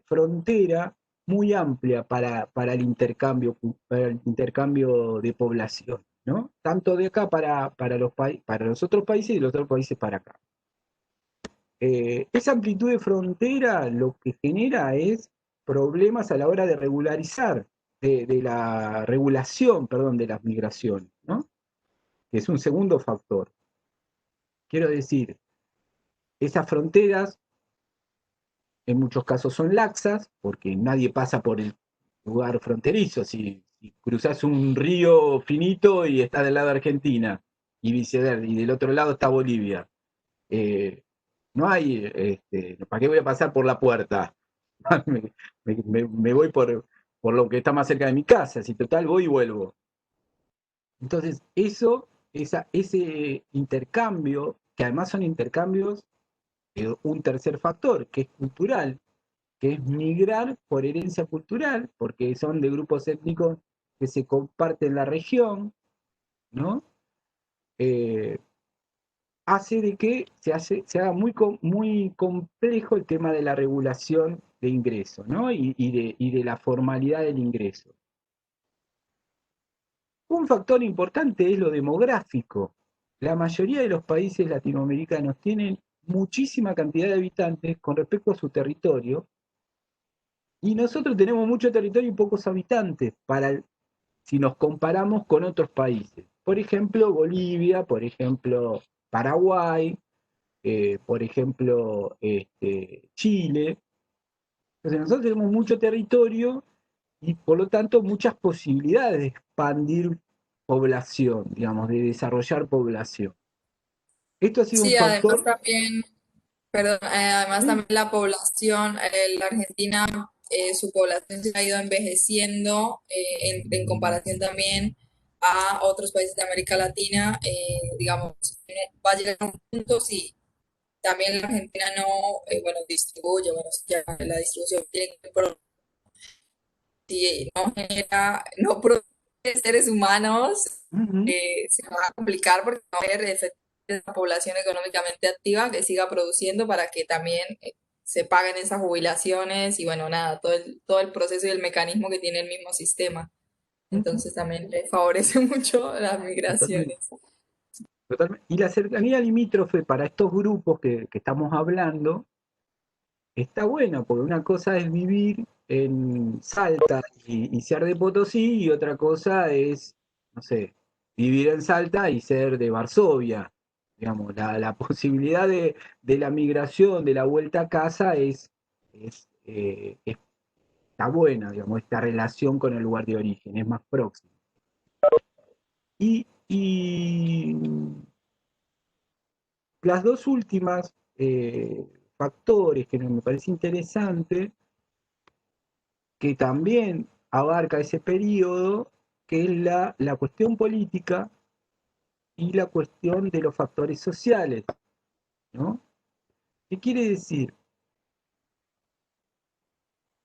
frontera muy amplia para el intercambio de población, ¿no? Tanto de acá para los otros países y de los otros países para acá. Esa amplitud de frontera lo que genera es problemas a la hora de regularizar, de la regulación, perdón, de las migraciones, ¿no? Que es un segundo factor. Quiero decir, esas fronteras en muchos casos son laxas, porque nadie pasa por el lugar fronterizo. Si cruzás un río finito y estás del lado de Argentina, y viceversa, y del otro lado está Bolivia, no hay, ¿para qué voy a pasar por la puerta? me voy por lo que está más cerca de mi casa, si total voy y vuelvo. Entonces, ese intercambio, que además son intercambios, un tercer factor, que es cultural, que es migrar por herencia cultural, porque son de grupos étnicos que se comparten la región, ¿no? Hace de que se haga muy complejo el tema de la regulación de ingreso, ¿no? Y de la formalidad del ingreso. Un factor importante es lo demográfico. La mayoría de los países latinoamericanos tienen muchísima cantidad de habitantes con respecto a su territorio, y nosotros tenemos mucho territorio y pocos habitantes si nos comparamos con otros países. Por ejemplo, Bolivia, por ejemplo, Paraguay, por ejemplo, Chile. Entonces nosotros tenemos mucho territorio y por lo tanto muchas posibilidades de expandir población, digamos, de desarrollar población. Esto ha sido un Sí, además factor. también, perdón, además Sí. también la población, la Argentina, su población se ha ido envejeciendo en comparación también a otros países de América Latina, digamos, va a llegar a un punto, sí, también la Argentina no, bueno, distribuye, bueno, ya la distribución tiene que si no genera, no produce seres humanos, Uh-huh. se va a complicar porque no va a haber efectivamente una población económicamente activa que siga produciendo para que también se paguen esas jubilaciones y bueno, nada, todo el proceso y el mecanismo que tiene el mismo sistema. Uh-huh. Entonces también le favorece mucho las Totalmente. migraciones. Totalmente. Y la cercanía limítrofe para estos grupos que estamos hablando está buena, porque una cosa es vivir en Salta y ser de Potosí, y otra cosa es, no sé, vivir en Salta y ser de Varsovia. Digamos, la posibilidad de la migración, de la vuelta a casa está buena, digamos, esta relación con el lugar de origen, es más próxima. Y las dos últimas factores que me parece interesante, que también abarca ese periodo, que es la cuestión política y la cuestión de los factores sociales, ¿no? ¿Qué quiere decir?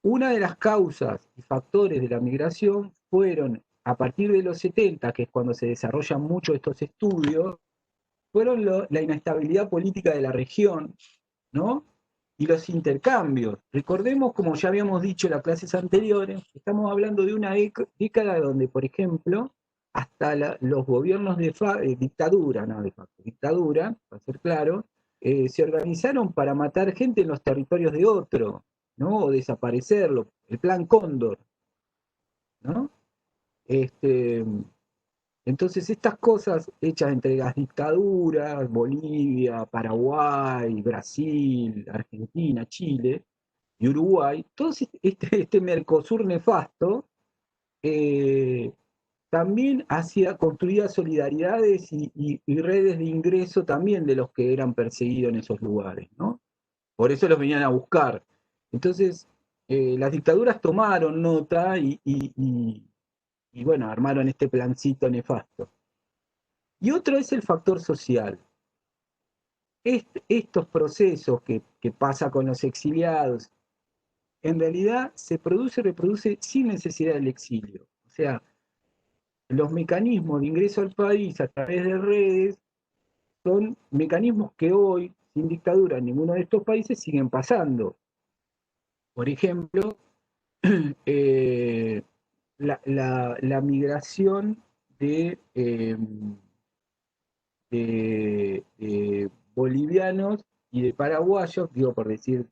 Una de las causas y factores de la migración fueron, a partir de los 70, que es cuando se desarrollan muchos estos estudios, fueron la inestabilidad política de la región, ¿no? Y los intercambios. Recordemos, como ya habíamos dicho en las clases anteriores, estamos hablando de una década donde, por ejemplo, hasta los gobiernos de dictadura, no de facto, dictadura, para ser claro, se organizaron para matar gente en los territorios de otro, ¿no? O desaparecerlo, el plan Cóndor, ¿no? Este, entonces estas cosas hechas entre las dictaduras, Bolivia, Paraguay, Brasil, Argentina, Chile y Uruguay, todo este Mercosur nefasto, eh, también construía solidaridades y redes de ingreso también de los que eran perseguidos en esos lugares, ¿no? Por eso los venían a buscar. Entonces, las dictaduras tomaron nota y bueno, armaron este plancito nefasto. Y otro es el factor social. Estos procesos que pasa con los exiliados, en realidad se produce y reproduce sin necesidad del exilio. O sea, los mecanismos de ingreso al país a través de redes son mecanismos que hoy, sin dictadura en ninguno de estos países, siguen pasando. Por ejemplo, eh, la migración de bolivianos y de paraguayos, digo por decir,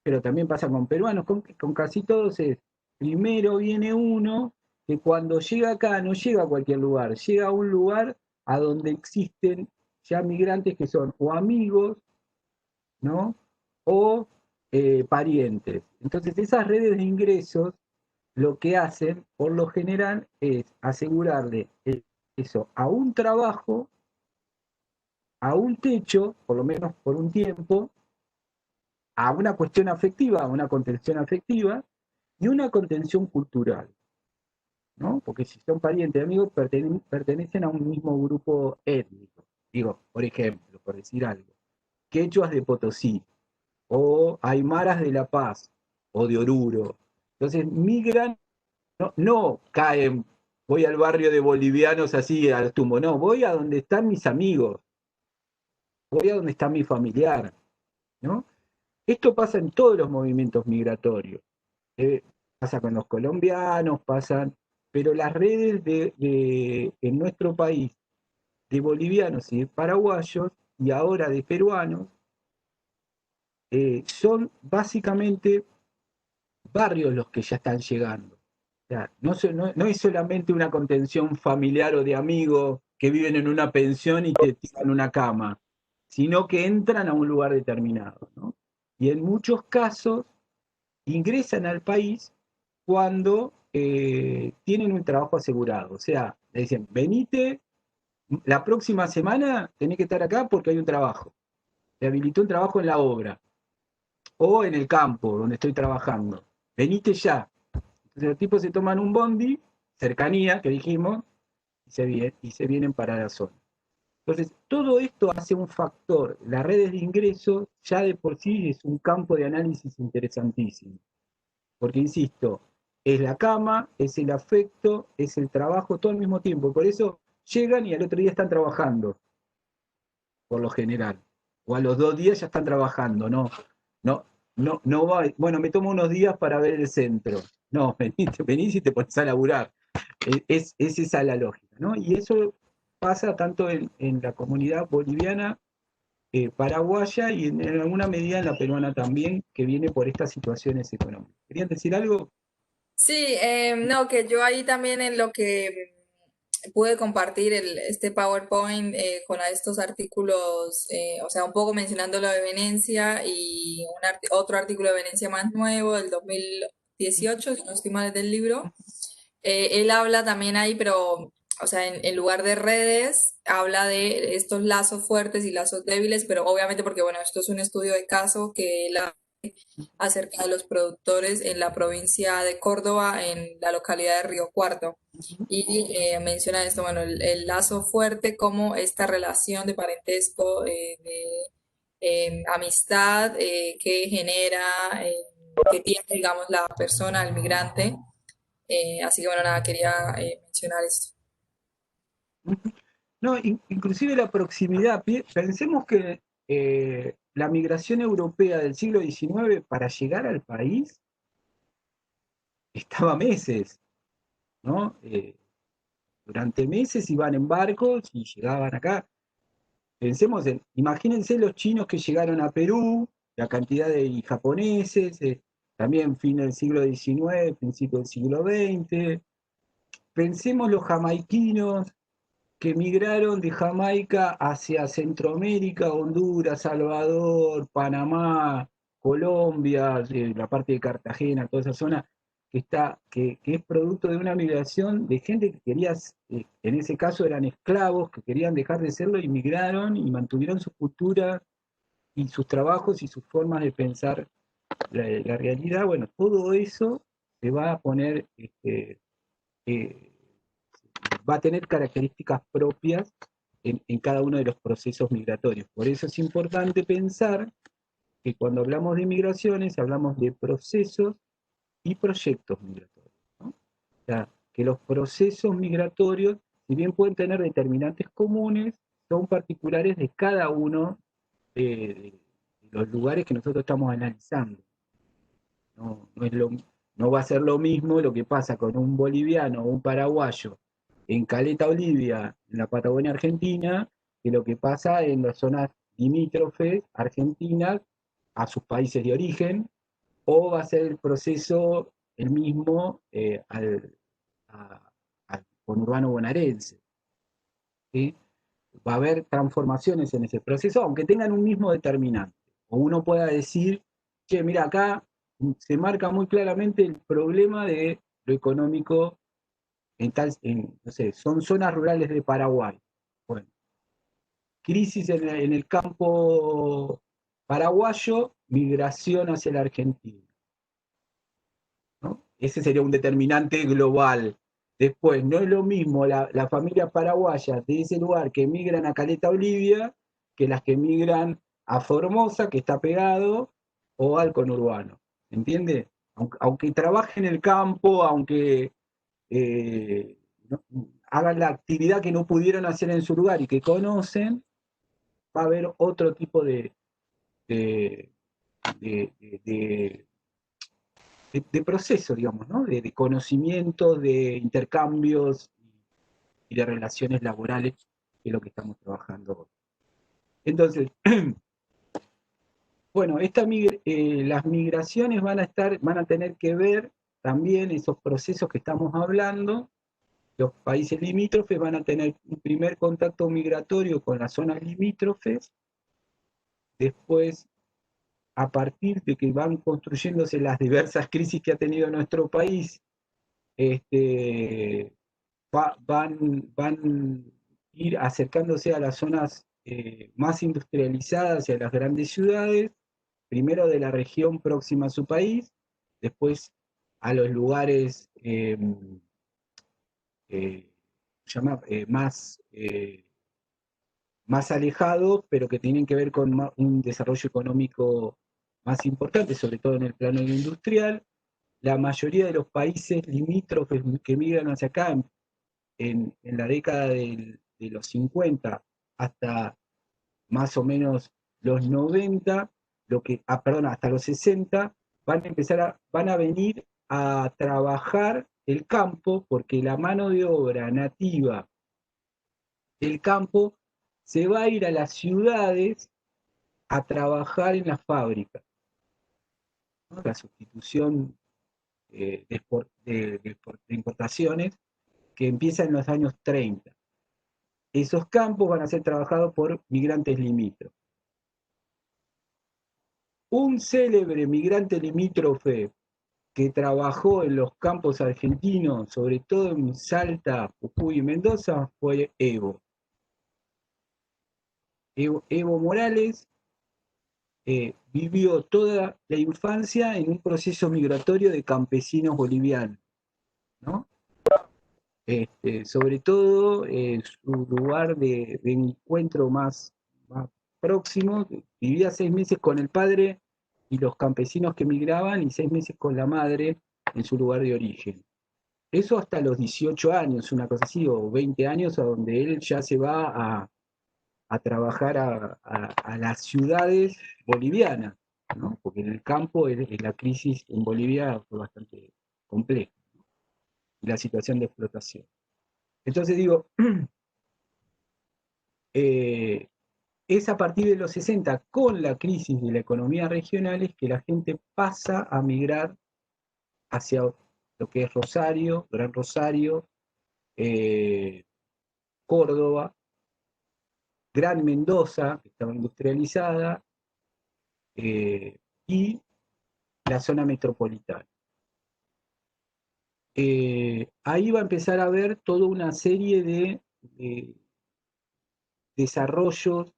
pero también pasa con peruanos, con casi todos es, primero viene uno que cuando llega acá no llega a cualquier lugar, llega a un lugar a donde existen ya migrantes que son o amigos, ¿no? O parientes. Entonces esas redes de ingresos lo que hacen, por lo general, es asegurarle eso a un trabajo, a un techo, por lo menos por un tiempo, a una cuestión afectiva, a una contención afectiva y una contención cultural, ¿no? Porque si son parientes y amigos, pertenecen a un mismo grupo étnico. Digo, por ejemplo, por decir algo, quechuas de Potosí, o aymaras de La Paz, o de Oruro. Entonces migran, no caen, voy al barrio de bolivianos así al tumbo, no, voy a donde están mis amigos, voy a donde está mi familiar, ¿no? Esto pasa en todos los movimientos migratorios. Pasa con los colombianos, pero las redes en nuestro país de bolivianos y de paraguayos y ahora de peruanos son básicamente barrios los que ya están llegando. O sea, no es solamente una contención familiar o de amigos que viven en una pensión y te tiran una cama, sino que entran a un lugar determinado, ¿no? Y en muchos casos ingresan al país cuando tienen un trabajo asegurado. O sea, le dicen, venite, la próxima semana tenés que estar acá porque hay un trabajo. Te habilitó un trabajo en la obra o en el campo donde estoy trabajando. Venite ya. Entonces los tipos se toman un bondi, cercanía, que dijimos, y se vienen para la zona. Entonces, todo esto hace un factor. Las redes de ingresos ya de por sí es un campo de análisis interesantísimo. Porque, insisto, es la cama, es el afecto, es el trabajo, todo al mismo tiempo. Por eso llegan y al otro día están trabajando, por lo general. O a los 2 días ya están trabajando, no, no va, bueno, me tomo unos días para ver el centro. No, venís y te pones a laburar. Es esa la lógica, ¿no? Y eso pasa tanto en la comunidad boliviana, paraguaya y en alguna medida en la peruana también, que viene por estas situaciones económicas. ¿Querían decir algo? Sí, no, que yo ahí también en lo que pude compartir este PowerPoint con estos artículos, o sea, un poco mencionando lo de Venecia y otro artículo de Venecia más nuevo del 2018, si no estoy mal, es del libro. Él habla también ahí, pero o sea, en lugar de redes, habla de estos lazos fuertes y lazos débiles, pero obviamente porque, bueno, esto es un estudio de caso que él hace acerca de los productores en la provincia de Córdoba, en la localidad de Río Cuarto. Y menciona esto, bueno, el lazo fuerte como esta relación de parentesco, de amistad que genera, que tiene, digamos, la persona, el migrante. Así que bueno, nada, quería mencionar esto. No, inclusive la proximidad. Pensemos que la migración europea del siglo XIX para llegar al país estaba meses, ¿no? Durante meses iban en barcos y llegaban acá. Imagínense los chinos que llegaron a Perú, la cantidad de japoneses, también fin del siglo XIX, principio del siglo XX. Pensemos los jamaiquinos que emigraron de Jamaica hacia Centroamérica, Honduras, Salvador, Panamá, Colombia, la parte de Cartagena, toda esa zona que es producto de una migración de gente que quería, en ese caso eran esclavos, que querían dejar de serlo y migraron y mantuvieron su cultura y sus trabajos y sus formas de pensar la realidad. Bueno, todo eso se va a poner, eh, va a tener características propias en cada uno de los procesos migratorios. Por eso es importante pensar que cuando hablamos de migraciones, hablamos de procesos y proyectos migratorios, ¿no? O sea, que los procesos migratorios, si bien pueden tener determinantes comunes, son particulares de cada uno de los lugares que nosotros estamos analizando. No, no va a ser lo mismo lo que pasa con un boliviano o un paraguayo en Caleta, Olivia, en la Patagonia Argentina, que lo que pasa en las zonas limítrofes argentinas a sus países de origen, o va a ser el proceso el mismo al conurbano bonaerense, ¿sí? Va a haber transformaciones en ese proceso, aunque tengan un mismo determinante. O uno pueda decir, che, mira, acá se marca muy claramente el problema de lo económico no sé, son zonas rurales de Paraguay. Bueno, crisis en el campo paraguayo, migración hacia la Argentina, ¿no? Ese sería un determinante global. Después, no es lo mismo la familia paraguaya de ese lugar que migran a Caleta, Olivia, que las que migran a Formosa, que está pegado, o al conurbano. ¿Entiende? Aunque trabaje en el campo, aunque eh, ¿no? hagan la actividad que no pudieron hacer en su lugar y que conocen, va a haber otro tipo de, de, de, de proceso, digamos, ¿no? De conocimiento, de intercambios y de relaciones laborales, que es lo que estamos trabajando hoy. Entonces, bueno, las migraciones van a tener que ver también esos procesos que estamos hablando. Los países limítrofes van a tener un primer contacto migratorio con las zonas limítrofes, después, a partir de que van construyéndose las diversas crisis que ha tenido nuestro país, van a ir acercándose a las zonas más industrializadas y a las grandes ciudades, primero de la región próxima a su país, después a los lugares más, más alejados, pero que tienen que ver con un desarrollo económico más importante, sobre todo en el plano industrial. La mayoría de los países limítrofes que migran hacia acá en la década de los 50 hasta más o menos los 90, perdón, hasta los 60, van a venir a trabajar el campo, porque la mano de obra nativa del campo se va a ir a las ciudades a trabajar en las fábricas, ¿no? La sustitución de importaciones que empieza en los años 30. Esos campos van a ser trabajados por migrantes limítrofes. Un célebre migrante limítrofe que trabajó en los campos argentinos, sobre todo en Salta, Jujuy y Mendoza, fue Evo Morales. Vivió toda la infancia en un proceso migratorio de campesinos bolivianos, ¿no? Sobre todo su lugar de encuentro más próximo, vivía 6 meses con el padre y los campesinos que migraban y 6 meses con la madre en su lugar de origen. Eso hasta los 18 años, una cosa así, o 20 años, a donde él ya se va a trabajar a las ciudades bolivianas, ¿no? Porque en el campo la crisis en Bolivia fue bastante compleja, ¿no? Y la situación de explotación. Entonces digo, es a partir de los 60, con la crisis de la economía regional, es que la gente pasa a migrar hacia lo que es Rosario, Gran Rosario, Córdoba, Gran Mendoza, que estaba industrializada, y la zona metropolitana. Ahí va a empezar a haber toda una serie de desarrollos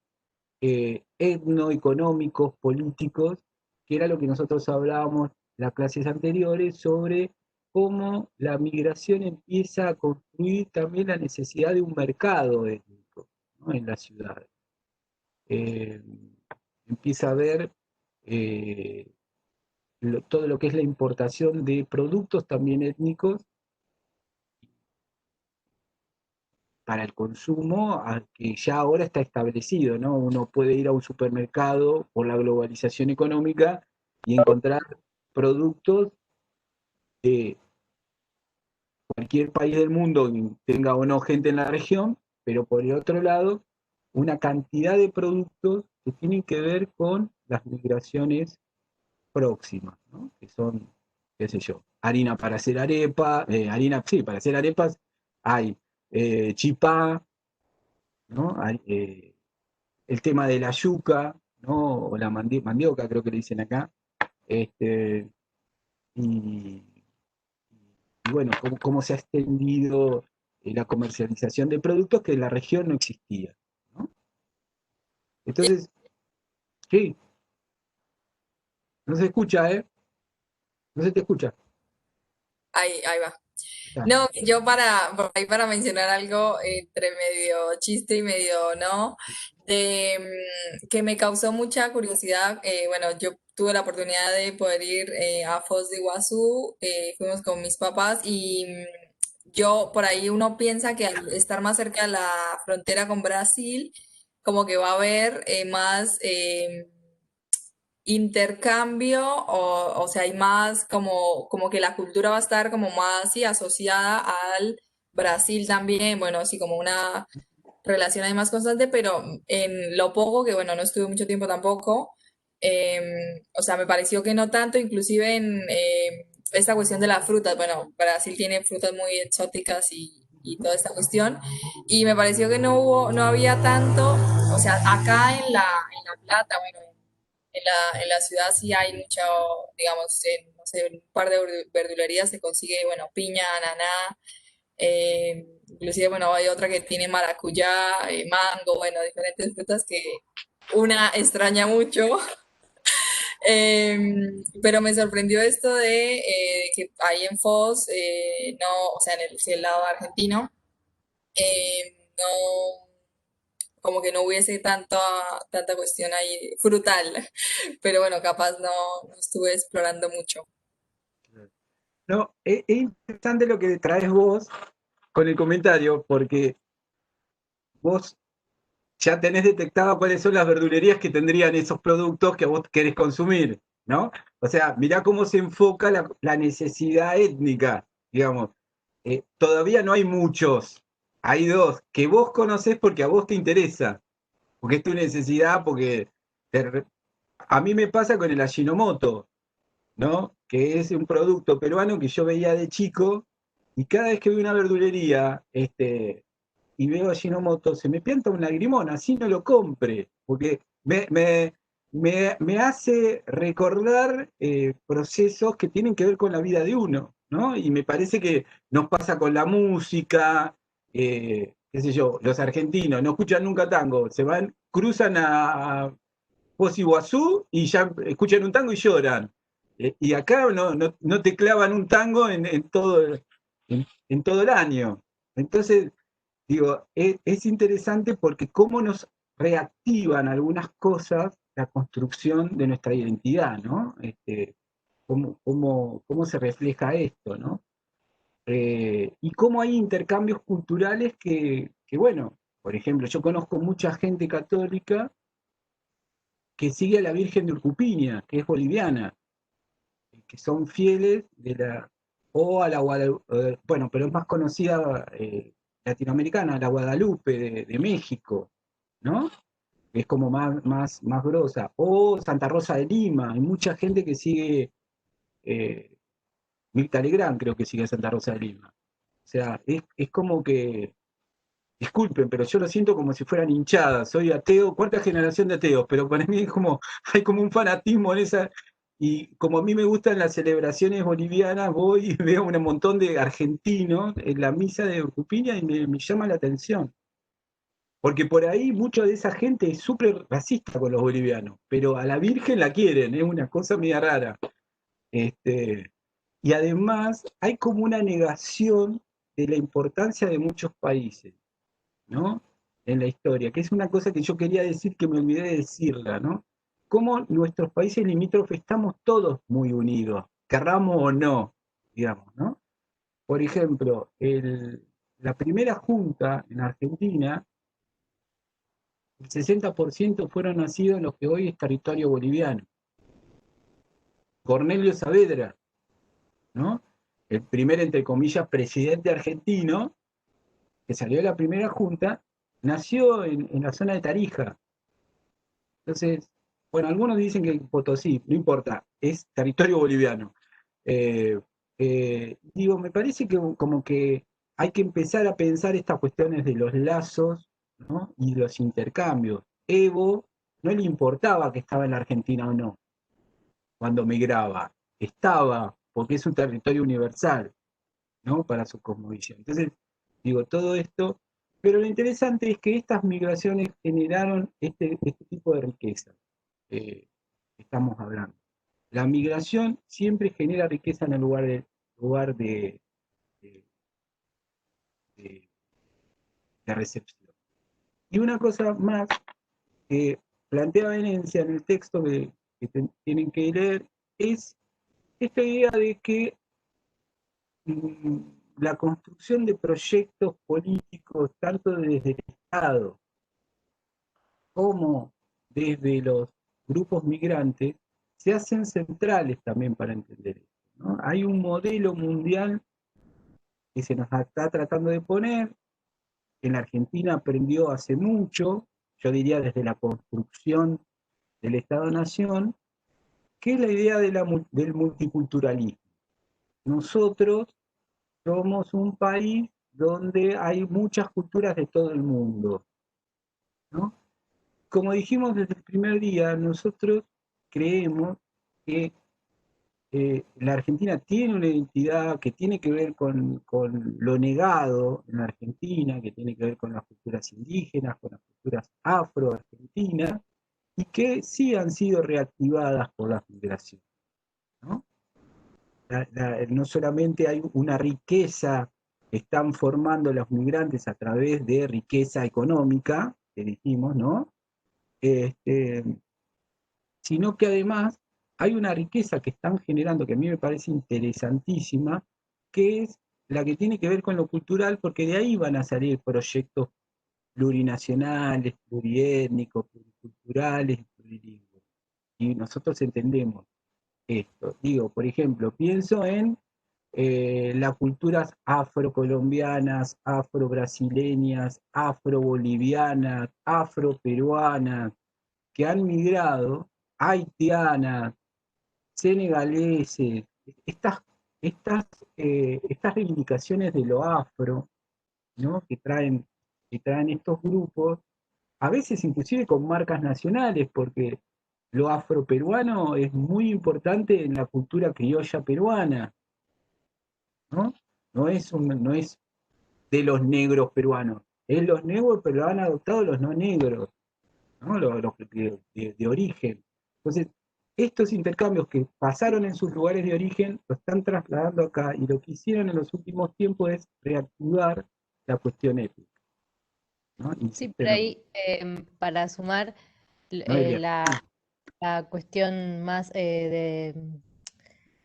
etnoeconómicos, políticos, que era lo que nosotros hablábamos en las clases anteriores sobre cómo la migración empieza a construir también la necesidad de un mercado étnico, ¿no? En la ciudad. Empieza a haber todo lo que es la importación de productos también étnicos para el consumo, que ya ahora está establecido, ¿no? Uno puede ir a un supermercado por la globalización económica y encontrar productos de cualquier país del mundo, tenga o no gente en la región, pero por el otro lado, una cantidad de productos que tienen que ver con las migraciones próximas, ¿no? Que son, qué sé yo, harina para hacer arepa, sí, para hacer arepas hay chipá, ¿no? Hay, el tema de la yuca, ¿no? O la mandioca, creo que le dicen acá, este, y, y bueno, cómo se ha extendido la comercialización de productos que en la región no existía, ¿no? Entonces, sí, no se escucha, ¿eh? No se te escucha. Ahí va. Ya. No, yo por ahí para mencionar algo entre medio chiste y medio no, que me causó mucha curiosidad. Bueno, yo tuve la oportunidad de poder ir a Foz de Iguazú, fuimos con mis papás y yo por ahí uno piensa que al estar más cerca de la frontera con Brasil, como que va a haber más intercambio o sea, hay más como que la cultura va a estar como más sí, asociada al Brasil también, bueno, así como una relación ahí más constante, pero en lo poco, que bueno, no estuve mucho tiempo tampoco, o sea, me pareció que no tanto, inclusive en esta cuestión de las frutas, bueno, Brasil tiene frutas muy exóticas y toda esta cuestión, y me pareció que no había tanto, o sea, acá en La Plata, bueno, en la ciudad sí hay mucho, digamos, en, no sé, un par de verdulerías se consigue, bueno, piña, ananá, inclusive, bueno, hay otra que tiene maracuyá, mango, bueno, diferentes frutas que una extraña mucho. Pero me sorprendió esto de que ahí en Foz, no, o sea, en el lado argentino, no, como que no hubiese tanta cuestión ahí frutal, pero bueno, capaz no estuve explorando mucho. No, es interesante lo que traes vos con el comentario, porque vos ya tenés detectado cuáles son las verdulerías que tendrían esos productos que vos querés consumir, ¿no? O sea, mirá cómo se enfoca la necesidad étnica, digamos. Todavía no hay muchos, hay dos, que vos conocés porque a vos te interesa, porque es tu necesidad, porque a mí me pasa con el Ajinomoto, ¿no? Que es un producto peruano que yo veía de chico, y cada vez que veo una verdulería, y veo Ajinomoto, se me pianta un lagrimón, así no lo compre, porque me hace recordar procesos que tienen que ver con la vida de uno, ¿no? Y me parece que nos pasa con la música, qué sé yo, los argentinos no escuchan nunca tango, se van, cruzan a Foz de Iguazú y ya escuchan un tango y lloran. Y acá no te clavan un tango en todo el año. Entonces, digo, es interesante porque cómo nos reactivan algunas cosas la construcción de nuestra identidad, ¿no? Cómo se refleja esto, ¿no? Y cómo hay intercambios culturales bueno, por ejemplo, yo conozco mucha gente católica que sigue a la Virgen de Urcupiña, que es boliviana, que son fieles o a la Guadalupe, bueno, pero es más conocida latinoamericana, la Guadalupe de México, ¿no? Es como más grosa. O Santa Rosa de Lima, hay mucha gente que sigue, eh, Mirta Legrand creo que sigue a Santa Rosa de Lima. O sea, es como que, disculpen, pero yo lo siento como si fueran hinchadas. Soy ateo, cuarta generación de ateos, pero para mí es como, hay como un fanatismo en esa. Y como a mí me gustan las celebraciones bolivianas, voy y veo un montón de argentinos en la misa de Urcupiña y me llama la atención. Porque por ahí mucha de esa gente es súper racista con los bolivianos, pero a la Virgen la quieren, es una cosa media rara. Este, y además hay como una negación de la importancia de muchos países, ¿no? En la historia, que es una cosa que yo quería decir que me olvidé de decirla, ¿no? Cómo nuestros países limítrofes estamos todos muy unidos, querramos o no, digamos, ¿no? Por ejemplo, la primera junta en Argentina, el 60% fueron nacidos en lo que hoy es territorio boliviano. Cornelio Saavedra, ¿no? El primer, entre comillas, presidente argentino que salió de la primera junta, nació en la zona de Tarija. Entonces, bueno, algunos dicen que Potosí, no importa, es territorio boliviano. Eh, Digo, me parece que como que hay que empezar a pensar estas cuestiones de los lazos, ¿no? Y los intercambios. Evo no le importaba que estaba en la Argentina o no cuando migraba, estaba, porque es un territorio universal, ¿no? Para su cosmovisión. Entonces, digo, todo esto, pero lo interesante es que estas migraciones generaron este tipo de riqueza que estamos hablando. La migración siempre genera riqueza en el lugar de- de- de recepción. Y una cosa más que plantea Venecia en el texto que tienen que leer es esta idea de que mm, la construcción de proyectos políticos, tanto desde el Estado como desde los grupos migrantes, se hacen centrales también para entender esto, ¿no? Hay un modelo mundial que se nos está tratando de poner, en la Argentina aprendió hace mucho, yo diría desde la construcción del Estado-Nación, que es la idea del multiculturalismo. Nosotros somos un país donde hay muchas culturas de todo el mundo, ¿no? Como dijimos desde el primer día, nosotros creemos que la Argentina tiene una identidad que tiene que ver con lo negado en la Argentina, que tiene que ver con las culturas indígenas, con las culturas afro-argentinas, y que sí han sido reactivadas por las migraciones, ¿no? No solamente hay una riqueza que están formando los migrantes a través de riqueza económica, que dijimos, ¿no? Este, Sino que además hay una riqueza que están generando que a mí me parece interesantísima, que es la que tiene que ver con lo cultural, porque de ahí van a salir proyectos plurinacionales, pluriétnicos, pluriculturales y plurilingües. Y nosotros entendemos esto. Digo, por ejemplo, pienso en las culturas afrocolombianas, afrobrasileñas, afrobolivianas, afroperuanas, que han migrado, haitianas, senegaleses, estas, estas reivindicaciones de lo afro, ¿no? Que traen estos grupos, a veces inclusive con marcas nacionales, porque lo afroperuano es muy importante en la cultura criolla peruana, ¿no? No es de los negros peruanos, es los negros, pero lo han adoptado los no negros, ¿no? Los de origen. Entonces, estos intercambios que pasaron en sus lugares de origen lo están trasladando acá y lo que hicieron en los últimos tiempos es reactivar la cuestión étnica, ¿no? Sí, Insiste por en lo ahí, mismo. para sumar Noelia. la cuestión más de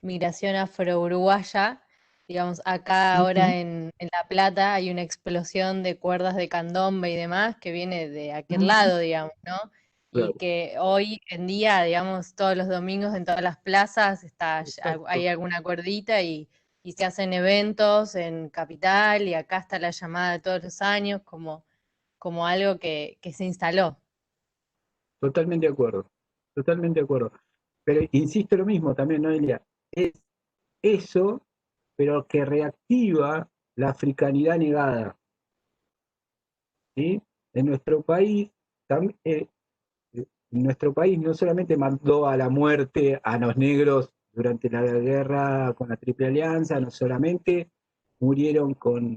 migración afro-uruguaya, digamos, acá Ujú, ahora en La Plata hay una explosión de cuerdas de candombe y demás que viene de aquel ujú, lado, digamos, ¿no? Y claro, que hoy en día, digamos, todos los domingos en todas las plazas hay exacto. alguna cuerdita y se hacen eventos en Capital y acá está la llamada de todos los años como algo que se instaló. Totalmente de acuerdo, totalmente de acuerdo. Pero insisto lo mismo también, Noelia, es eso, pero que reactiva la africanidad negada, ¿sí? En nuestro país, nuestro país no solamente mandó a la muerte a los negros durante la guerra con la Triple Alianza, no solamente murieron ¿cómo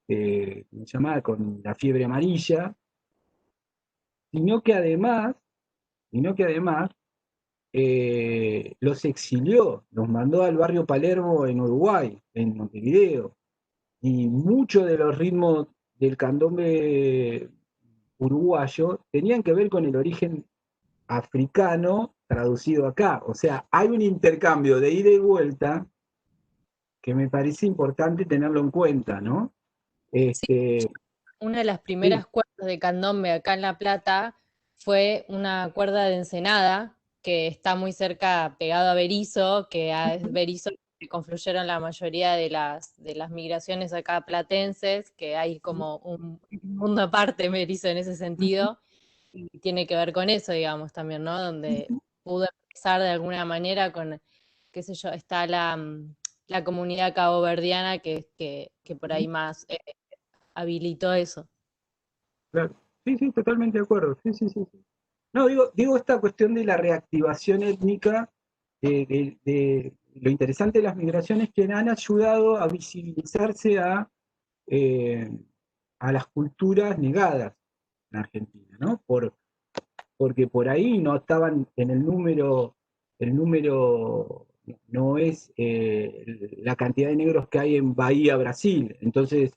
se llama? Con la fiebre amarilla, sino que además, sino que además los exilió, los mandó al barrio Palermo en Uruguay, en Montevideo, y muchos de los ritmos del candombe uruguayo tenían que ver con el origen africano traducido acá. O sea, hay un intercambio de ida y vuelta que me parece importante tenerlo en cuenta, ¿no? Sí, Este, una de las sí, primeras cuerdas de candombe acá en La Plata fue una cuerda de Ensenada, que está muy cerca, pegado a Berizo, que a Berizo que confluyeron la mayoría de las migraciones acá platenses, que hay como un mundo aparte en Berizo en ese sentido, y tiene que ver con eso, digamos, también, ¿no? Donde pudo empezar de alguna manera con, qué sé yo, está la comunidad caboverdiana que por ahí más habilitó eso. claro. Sí, sí, totalmente de acuerdo. Sí, sí, sí, sí. No, digo esta cuestión de la reactivación étnica, lo interesante de las migraciones que han ayudado a visibilizarse eh, a las culturas negadas en Argentina, ¿no? Porque por ahí no estaban en el número no es la cantidad de negros que hay en Bahía, Brasil. Entonces,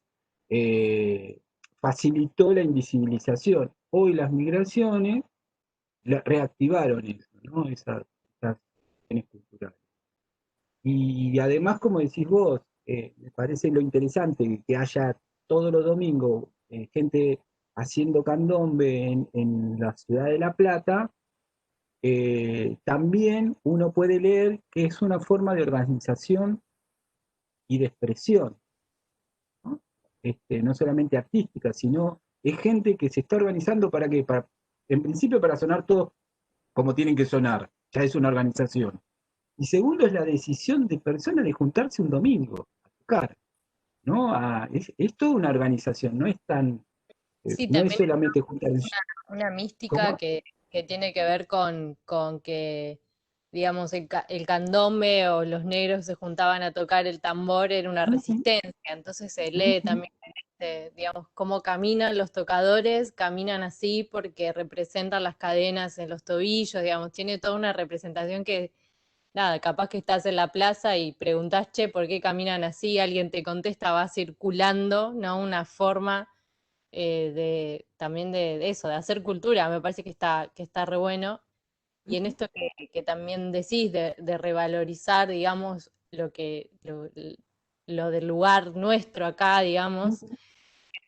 eh, facilitó la invisibilización. Hoy las migraciones reactivaron eso, ¿no? Esas cuestiones culturales. Y además, como decís vos, me parece lo interesante que haya todos los domingos gente haciendo candombe en la ciudad de La Plata. También uno puede leer que es una forma de organización y de expresión, ¿no? No solamente artística, sino es gente que se está organizando para que, en principio para sonar todos como tienen que sonar, ya es una organización. Y segundo es la decisión de personas de juntarse un domingo a tocar, ¿no? Es toda una organización, Sí, no es también solamente juntar el... una mística ¿Cómo? que tiene que ver con que, digamos, el candombe o los negros se juntaban a tocar el tambor, era una Ujú, resistencia. Entonces se lee ujú, también, digamos, cómo caminan los tocadores, caminan así porque representan las cadenas en los tobillos, digamos, tiene toda una representación que, nada, capaz que estás en la plaza y preguntás, che, ¿por qué caminan así? Alguien te contesta, va circulando, ¿no? Una forma también de eso, de hacer cultura, me parece que está re bueno. Y en esto que también decís de revalorizar, digamos, lo del lugar nuestro acá, digamos, ujú,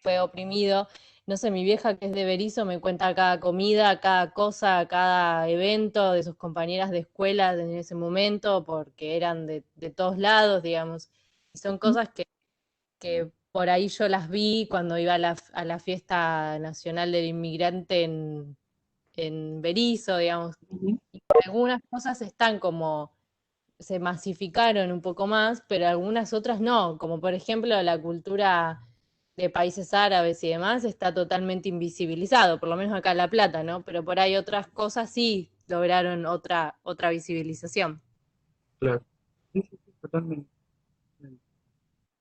fue oprimido. No sé, mi vieja que es de Berizo me cuenta cada comida, cada cosa, cada evento de sus compañeras de escuela en ese momento, porque eran de todos lados, digamos. Y son cosas que por ahí yo las vi cuando iba a la fiesta nacional del inmigrante en Berizo, digamos. ujú, Y algunas cosas están como, se masificaron un poco más, pero algunas otras no, como por ejemplo la cultura de países árabes y demás está totalmente invisibilizado, por lo menos acá en La Plata, ¿no? Pero por ahí otras cosas sí, lograron otra visibilización. Claro. Sí, sí, sí, totalmente.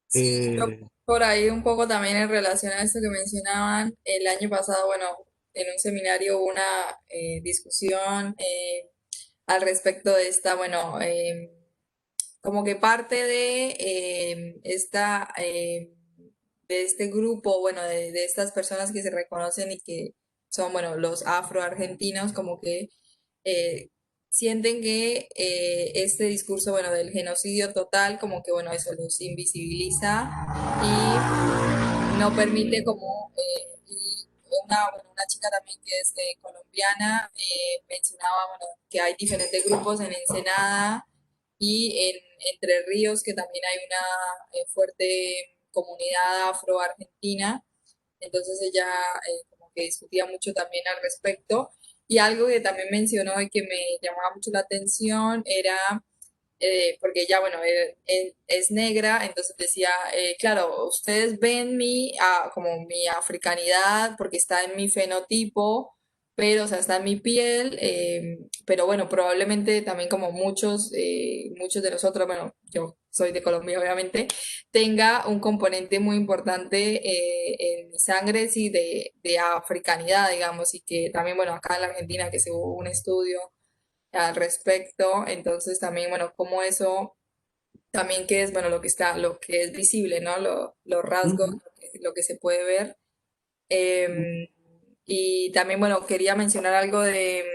Sí, yo por ahí un poco también en relación a esto que mencionaban, el año pasado, bueno, en un seminario hubo una discusión al respecto de esta, bueno, como que parte de de este grupo, bueno, de estas personas que se reconocen y que son, bueno, los afroargentinos, como que eh, sienten que este discurso, bueno, del genocidio total, como que, bueno, eso los invisibiliza y no permite como, y bueno, una chica también que es colombiana mencionaba, bueno, que hay diferentes grupos en Ensenada y en Entre Ríos, que también hay una fuerte comunidad afro-argentina. Entonces ella como que discutía mucho también al respecto. Y algo que también mencionó y que me llamaba mucho la atención era porque ella, bueno, es negra, entonces decía, claro, ustedes ven como mi africanidad porque está en mi fenotipo, pero, o sea, está en mi piel, pero bueno, probablemente también como muchos de nosotros, bueno, yo soy de Colombia, obviamente, tenga un componente muy importante en mi sangre, sí, de africanidad, digamos, y que también, bueno, acá en la Argentina que se hubo un estudio al respecto. Entonces también, bueno, como eso también que es, bueno, lo que es visible, ¿no? Los rasgos, Ujú, lo que se puede ver. ujú, Em, y también, bueno, quería mencionar algo de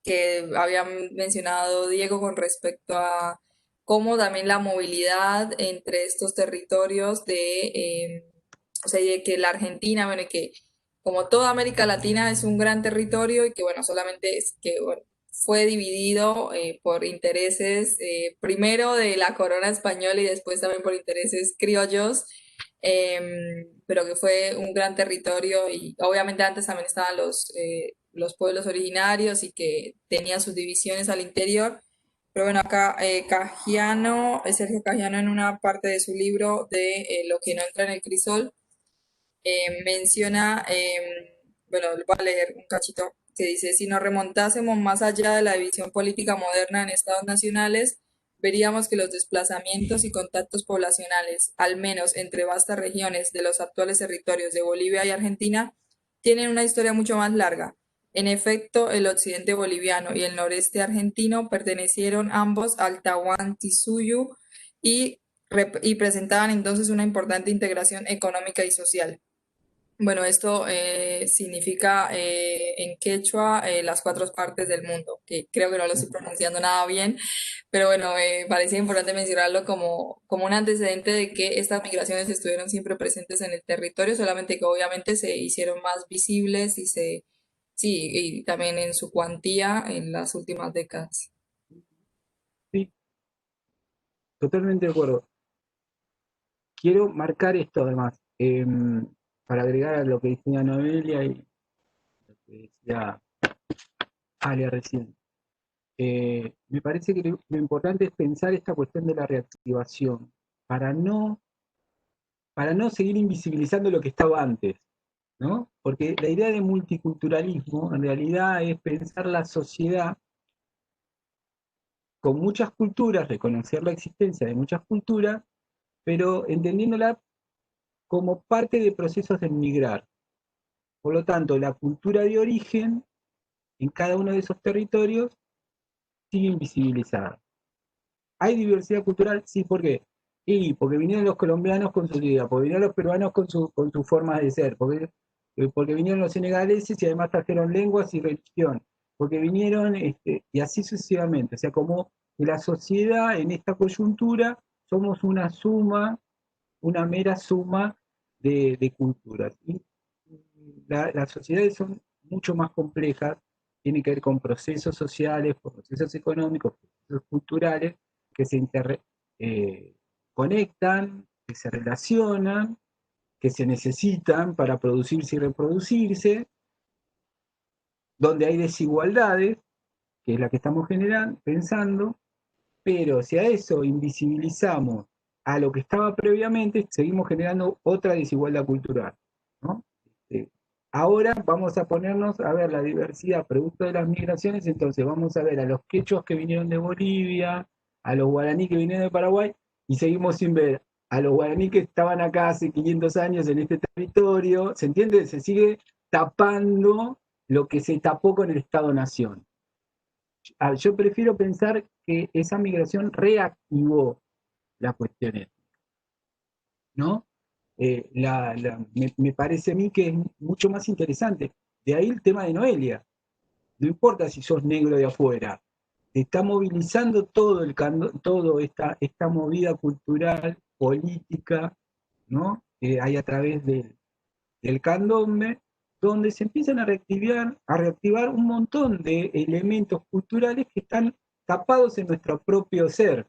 que había mencionado Diego con respecto a cómo también la movilidad entre estos territorios o sea, y de que la Argentina, bueno, y que como toda América Latina es un gran territorio y que, bueno, solamente es que, bueno, fue dividido por intereses, primero de la corona española y después también por intereses criollos, pero que fue un gran territorio y obviamente antes también estaban los pueblos originarios y que tenían sus divisiones al interior. Pero bueno, acá Cajiano, Sergio Cajiano en una parte de su libro de Lo que no entra en el crisol, menciona, bueno, voy a leer un cachito, que dice, si nos remontásemos más allá de la división política moderna en estados nacionales, veríamos que los desplazamientos y contactos poblacionales, al menos entre vastas regiones de los actuales territorios de Bolivia y Argentina, tienen una historia mucho más larga. En efecto, el occidente boliviano y el noreste argentino pertenecieron ambos al Tahuantinsuyo y, y presentaban entonces una importante integración económica y social. Bueno, esto significa en quechua las cuatro partes del mundo, que creo que no lo estoy ujú. pronunciando nada bien, pero bueno, me parecía importante mencionarlo como un antecedente de que estas migraciones estuvieron siempre presentes en el territorio, solamente que obviamente se hicieron más visibles sí, y también en su cuantía en las últimas décadas. Sí, totalmente de acuerdo. Quiero marcar esto además, para agregar a lo que decía Noelia y lo que decía Ale recién. Me parece que lo importante es pensar esta cuestión de la reactivación, para no, para no seguir invisibilizando lo que estaba antes, ¿no? Porque la idea de multiculturalismo en realidad es pensar la sociedad con muchas culturas, reconocer la existencia de muchas culturas, pero entendiéndola como parte de procesos de migrar. Por lo tanto, la cultura de origen en cada uno de esos territorios sigue invisibilizada. ¿Hay diversidad cultural? Sí, ¿por qué? Y porque vinieron los colombianos con su vida, porque vinieron los peruanos con su forma de ser, porque vinieron los senegaleses y además trajeron lenguas y religión, porque vinieron, y así sucesivamente. O sea, como que la sociedad en esta coyuntura somos una suma, una mera suma de culturas. Y las sociedades son mucho más complejas, tienen que ver con procesos sociales, con procesos económicos, procesos culturales, que se conectan, que se relacionan, que se necesitan para producirse y reproducirse, donde hay desigualdades, que es la que estamos generando, pensando, pero si a eso invisibilizamos a lo que estaba previamente, seguimos generando otra desigualdad cultural, ¿no? ahora vamos a ponernos a ver la diversidad producto de las migraciones, entonces vamos a ver a los quechuas que vinieron de Bolivia, a los guaraní que vinieron de Paraguay, y seguimos sin ver a los guaraní que estaban acá hace 500 años en este territorio, ¿se entiende? Se sigue tapando lo que se tapó con el Estado-Nación. Yo prefiero pensar que esa migración reactivó las cuestiones, ¿no? Me parece a mí que es mucho más interesante. De ahí el tema de Noelia. No importa si sos negro de afuera, está movilizando todo esta movida cultural, política, ¿no? Que hay a través del candombe, donde se empiezan a reactivar un montón de elementos culturales que están tapados en nuestro propio ser,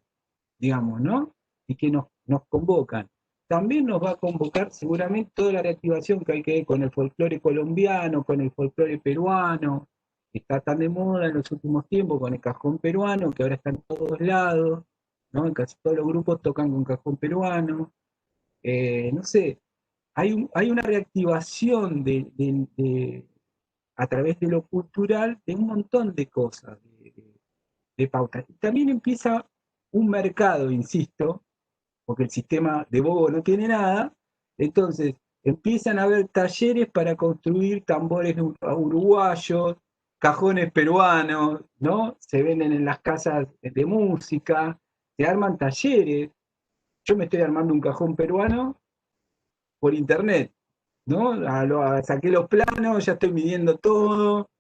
digamos, ¿no? Y que nos convocan. También nos va a convocar seguramente toda la reactivación que hay que ver con el folclore colombiano, con el folclore peruano, que está tan de moda en los últimos tiempos, con el cajón peruano, que ahora está en todos lados, ¿no? En casi todos los grupos tocan con cajón peruano. No sé, hay una reactivación a través de lo cultural de un montón de cosas, de pautas. Y también empieza un mercado, insisto, porque el sistema de Bobo no tiene nada, entonces empiezan a haber talleres para construir tambores uruguayos, cajones peruanos, ¿no? Se venden en las casas de música, se arman talleres. Yo me estoy armando un cajón peruano por internet, ¿no? Saqué los planos, ya estoy midiendo todo,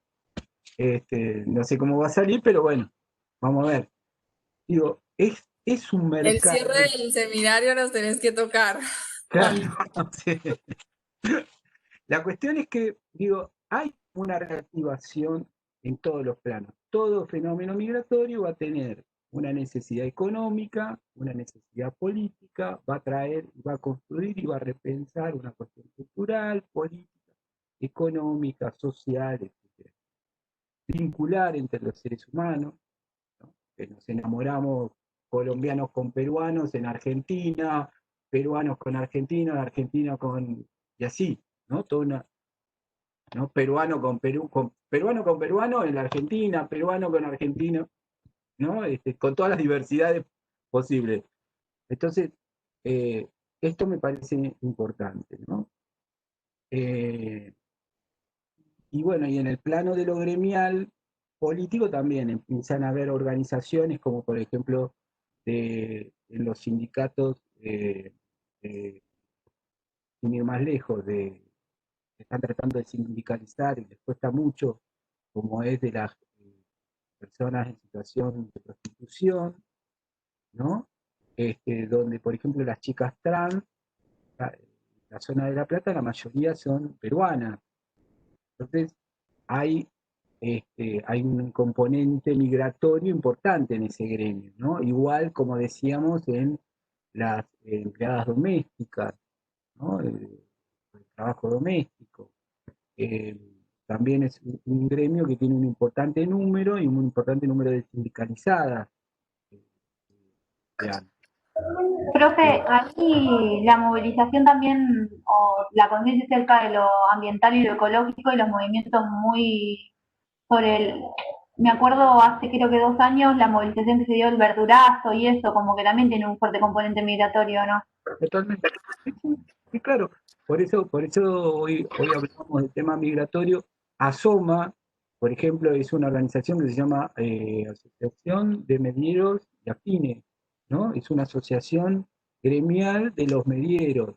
no sé cómo va a salir, pero bueno, vamos a ver. Digo, es un El mercado. cierre del seminario nos tenés que tocar. Claro, sí. La cuestión es que, digo, hay una reactivación en todos los planos. Todo fenómeno migratorio va a tener una necesidad económica, una necesidad política, va a traer, va a construir y va a repensar una cuestión cultural, política, económica, social, etc. Vincular entre los seres humanos, ¿no? Que nos enamoramos colombianos con peruanos en Argentina, peruanos con argentinos, argentinos con... y así, ¿no? Toda una, ¿no? Peruano con Perú, peruano con peruano en la Argentina, peruano con argentino, ¿no? Con todas las diversidades posibles. Entonces, esto me parece importante, ¿no? Y bueno, y en el plano de lo gremial político también empiezan a haber organizaciones como por ejemplo en los sindicatos, sin ir más lejos, están tratando de sindicalizar y les cuesta mucho, como es de las personas en situación de prostitución, ¿no? Donde, por ejemplo, las chicas trans, la zona de La Plata, la mayoría son peruanas. Entonces, hay, hay un componente migratorio importante en ese gremio, ¿no? Igual, como decíamos, en las empleadas domésticas, ¿no? El trabajo doméstico. Eh, También es un gremio que tiene un importante número y un importante número de sindicalizadas. Eh, Profe, ahí la movilización también, o la conciencia acerca de lo ambiental y lo ecológico y los movimientos muy sobre el... Me acuerdo hace creo que 2 años la movilización que se dio el verdurazo y eso, como que también tiene un fuerte componente migratorio, ¿no? Totalmente. Sí, claro. Por eso hoy hablamos del tema migratorio. ASOMA, por ejemplo, es una organización que se llama Asociación de Medieros y Afines, ¿no? Es una asociación gremial de los medieros.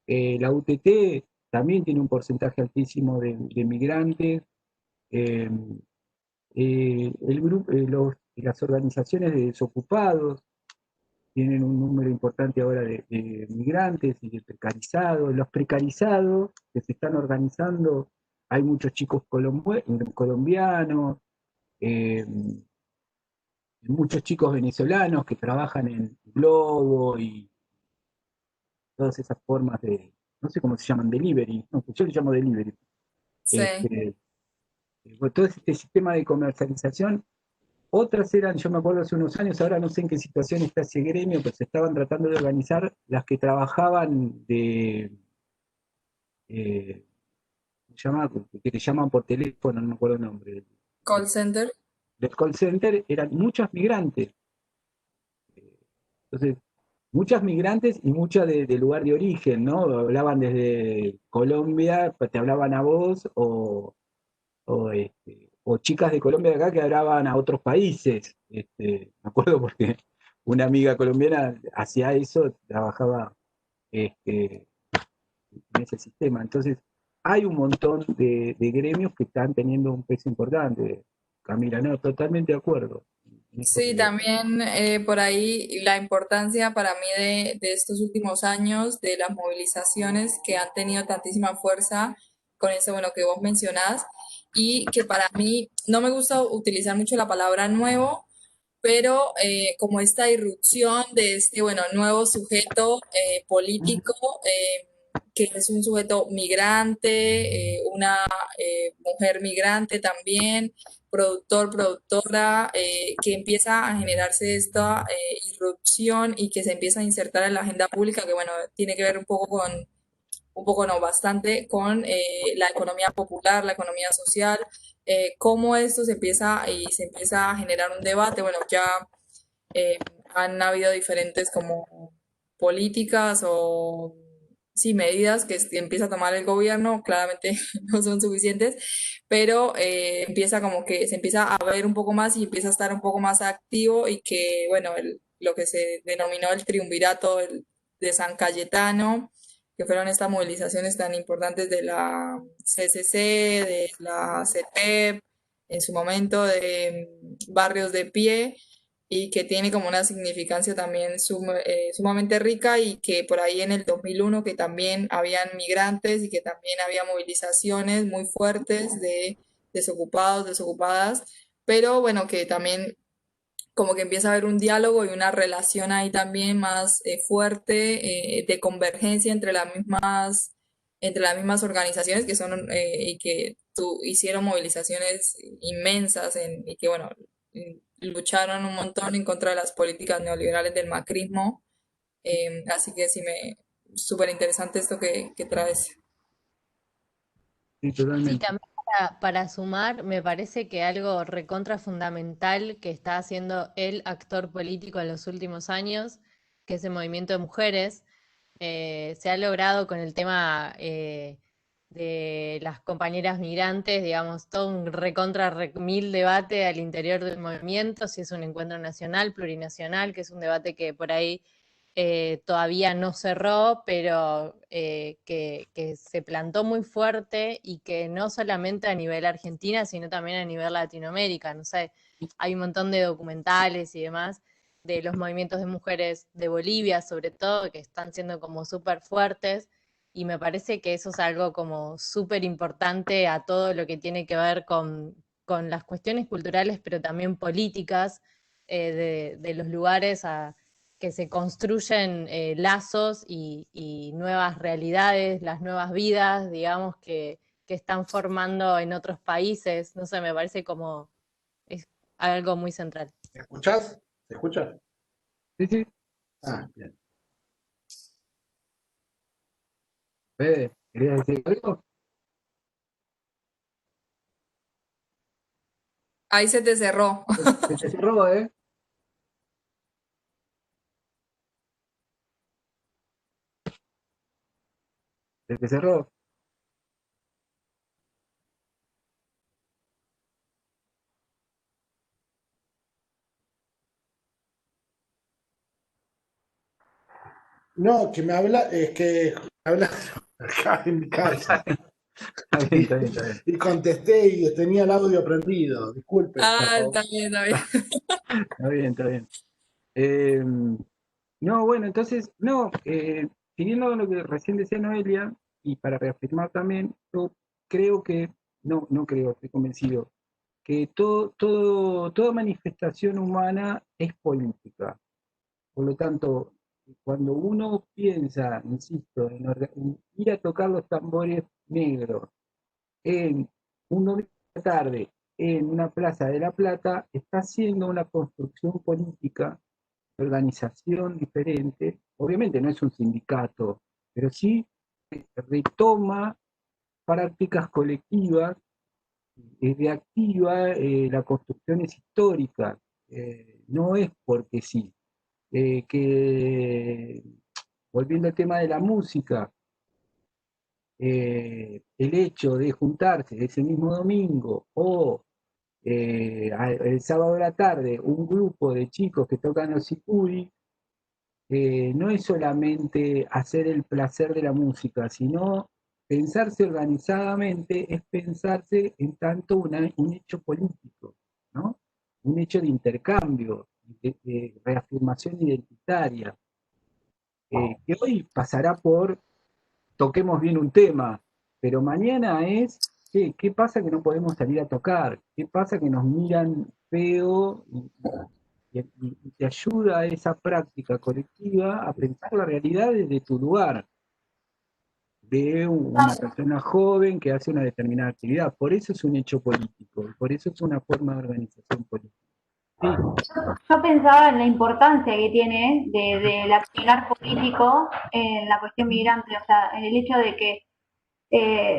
La UTT también tiene un porcentaje altísimo de migrantes. Eh, las organizaciones de desocupados tienen un número importante ahora de migrantes y de precarizados. Los precarizados que se están organizando, hay muchos chicos colombianos, eh, muchos chicos venezolanos que trabajan en Globo y todas esas formas de, no sé cómo se llaman, delivery, no, yo le llamo delivery. Sí. Todo este sistema de comercialización. Otras eran, yo me acuerdo hace unos años, ahora no sé en qué situación está ese gremio, pero se estaban tratando de organizar las que trabajaban se llama? Que te llaman por teléfono, no me acuerdo el nombre, Call center. del call center, eran muchas migrantes. Entonces, muchas migrantes y muchas de lugar de origen, ¿no? Hablaban desde Colombia, te hablaban a vos, o chicas de Colombia de acá que hablaban a otros países. Me acuerdo porque una amiga colombiana hacía eso, trabajaba este, en ese sistema. Entonces, hay un montón de gremios que están teniendo un peso importante. Camila, no, totalmente de acuerdo en esto Sí, que... también por ahí la importancia para mí de estos últimos años, de las movilizaciones que han tenido tantísima fuerza con eso, bueno, que vos mencionás, y que para mí no me gusta utilizar mucho la palabra nuevo, pero como esta irrupción de este, bueno, nuevo sujeto político, que es un sujeto migrante, una mujer migrante también, productor, productora, que empieza a generarse esta irrupción y que se empieza a insertar en la agenda pública, que bueno, tiene que ver un poco no, bastante con la economía popular, la economía social, cómo esto se empieza a generar un debate. Bueno, ya eh, han habido diferentes como políticas o sí, medidas que empieza a tomar el gobierno, claramente no son suficientes, pero empieza como que se empieza a ver un poco más y empieza a estar un poco más activo y que, bueno, lo que se denominó el triunvirato de San Cayetano, que fueron estas movilizaciones tan importantes de la CCC, de la CEPEP, en su momento de Barrios de Pie, y que tiene como una significancia también sumamente rica y que por ahí en el 2001 que también habían migrantes y que también había movilizaciones muy fuertes de desocupados, desocupadas, pero bueno, que también como que empieza a haber un diálogo y una relación ahí también más fuerte de convergencia entre las mismas organizaciones que son y que hicieron movilizaciones inmensas y que bueno, lucharon un montón en contra de las políticas neoliberales del macrismo. Así que sí me súper interesante esto que traes. Sí, Sí, totalmente. también para sumar, me parece que algo recontra fundamental que está haciendo el actor político en los últimos años, que es el movimiento de mujeres, se ha logrado con el tema de las compañeras migrantes, digamos, todo un mil debate al interior del movimiento, si es un encuentro nacional, plurinacional, que es un debate que por ahí todavía no cerró, pero que se plantó muy fuerte y que no solamente a nivel Argentina, sino también a nivel Latinoamérica. No sé, hay un montón de documentales y demás de los movimientos de mujeres de Bolivia, sobre todo, que están siendo como súper fuertes. Y me parece que eso es algo como súper importante a todo lo que tiene que ver con las cuestiones culturales, pero también políticas de los lugares que se construyen lazos y nuevas realidades, las nuevas vidas, digamos, que están formando en otros países. No sé, me parece como es algo muy central. ¿Me escuchás? ¿Se escucha? Sí, sí, Ah, bien. Fede, ¿querías decir algo? Ahí se te cerró. Se te cerró, ¿eh? Se te cerró. No, que me habla, es que me habla acá en mi casa. Está bien, está bien, está bien. Y contesté y tenía el audio prendido. Disculpen, por Ah, favor. está bien, está bien. Está bien, está bien. Eh, no, bueno, entonces, no, siguiendo con lo que recién decía Noelia, y para reafirmar también, yo creo que, no creo, estoy convencido, que toda manifestación humana es política. Por lo tanto, cuando uno piensa, insisto, en ir a tocar los tambores negros en un domingo de tarde en una plaza de La Plata, está haciendo una construcción política, organización diferente. Obviamente no es un sindicato, pero sí retoma prácticas colectivas reactiva la construcción es histórica, no es porque sí. Volviendo al tema de la música, el hecho de juntarse ese mismo domingo o el sábado a la tarde un grupo de chicos que tocan ossicuri, no es solamente hacer el placer de la música, sino pensarse organizadamente, es pensarse en tanto un hecho político, ¿no? Un hecho de intercambio, de reafirmación identitaria, que hoy pasará por toquemos bien un tema, pero mañana es ¿qué pasa que no podemos salir a tocar? ¿Qué pasa que nos miran feo? Y te ayuda esa práctica colectiva a pensar la realidad desde tu lugar, de una persona joven que hace una determinada actividad. Por eso es un hecho político, y por eso es una forma de organización política. Sí. Yo pensaba en la importancia que tiene del accionar político en la cuestión migrante, o sea, en el hecho de que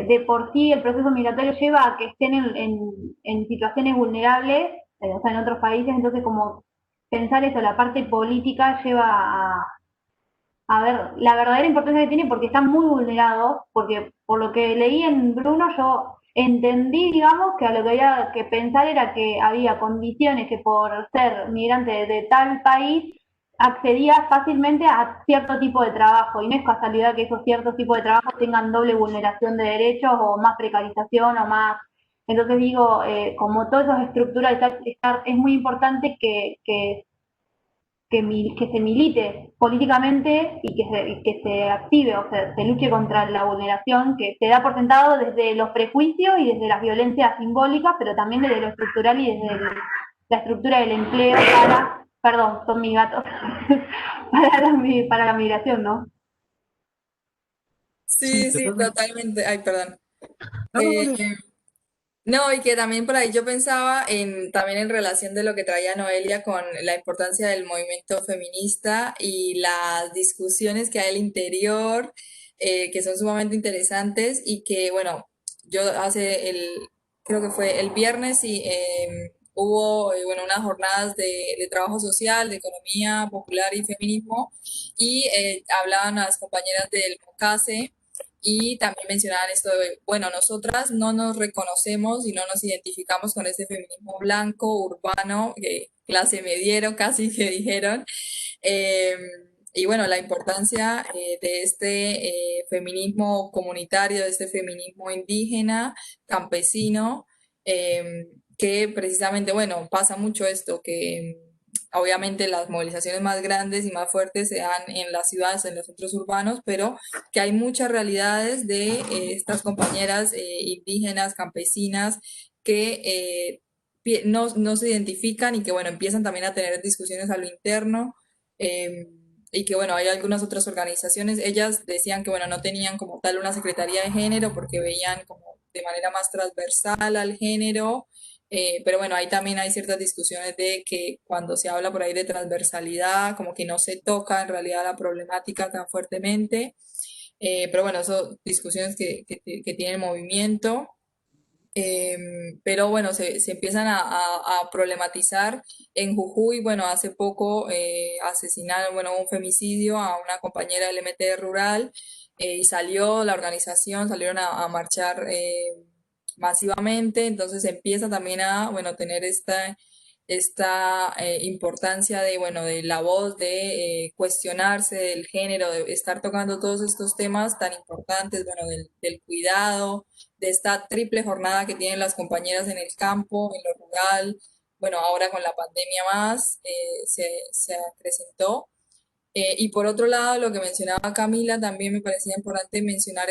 de por sí el proceso migratorio lleva a que estén en situaciones vulnerables, o sea, en otros países, entonces como pensar eso, la parte política lleva a ver la verdadera importancia que tiene porque están muy vulnerados, porque por lo que leí en Bruno yo entendí, digamos, que a lo que había que pensar era que había condiciones que por ser migrante de tal país accedía fácilmente a cierto tipo de trabajo y no es casualidad que esos ciertos tipos de trabajo tengan doble vulneración de derechos o más precarización o más. Entonces digo, como todas esas estructuras, es muy importante que se milite políticamente y que se active, o sea, se luche contra la vulneración que se da por sentado desde los prejuicios y desde las violencias simbólicas, pero también desde lo estructural y desde la estructura del empleo para, perdón, son mis gatos, para la migración, ¿no? Sí, sí, Totalmente. totalmente. Ay, perdón. No, Eh, no, no, y que también por ahí yo pensaba también en relación de lo que traía Noelia con la importancia del movimiento feminista y las discusiones que hay al interior, que son sumamente interesantes y que, bueno, yo creo que fue el viernes y hubo, bueno, unas jornadas de trabajo social, de economía popular y feminismo y hablaban las compañeras del MOCASE y también mencionaban esto de, bueno, nosotras no nos reconocemos y no nos identificamos con este feminismo blanco, urbano, clase mediero casi que dijeron. Eh, y bueno, la importancia de este feminismo comunitario, de este feminismo indígena, campesino, que precisamente, bueno, pasa mucho esto, que obviamente las movilizaciones más grandes y más fuertes se dan en las ciudades, en los centros urbanos, pero que hay muchas realidades de estas compañeras indígenas, campesinas, que no se identifican y que, bueno, empiezan también a tener discusiones a lo interno. Y que, bueno, hay algunas otras organizaciones, ellas decían que, bueno, no tenían como tal una secretaría de género porque veían como de manera más transversal al género, pero bueno, ahí también hay ciertas discusiones de que cuando se habla por ahí de transversalidad, como que no se toca en realidad la problemática tan fuertemente. Pero bueno, son discusiones que tienen movimiento. Pero bueno, se empiezan a problematizar. En Jujuy, bueno, hace poco asesinaron, bueno, un femicidio a una compañera del MT rural y salió la organización, salieron a marchar masivamente, entonces empieza también a, bueno, tener esta importancia de, bueno, de la voz, de cuestionarse del género, de estar tocando todos estos temas tan importantes, bueno, del cuidado, de esta triple jornada que tienen las compañeras en el campo, en lo rural, bueno, ahora con la pandemia más se acrecentó. Y por otro lado, lo que mencionaba Camila, también me parecía importante mencionar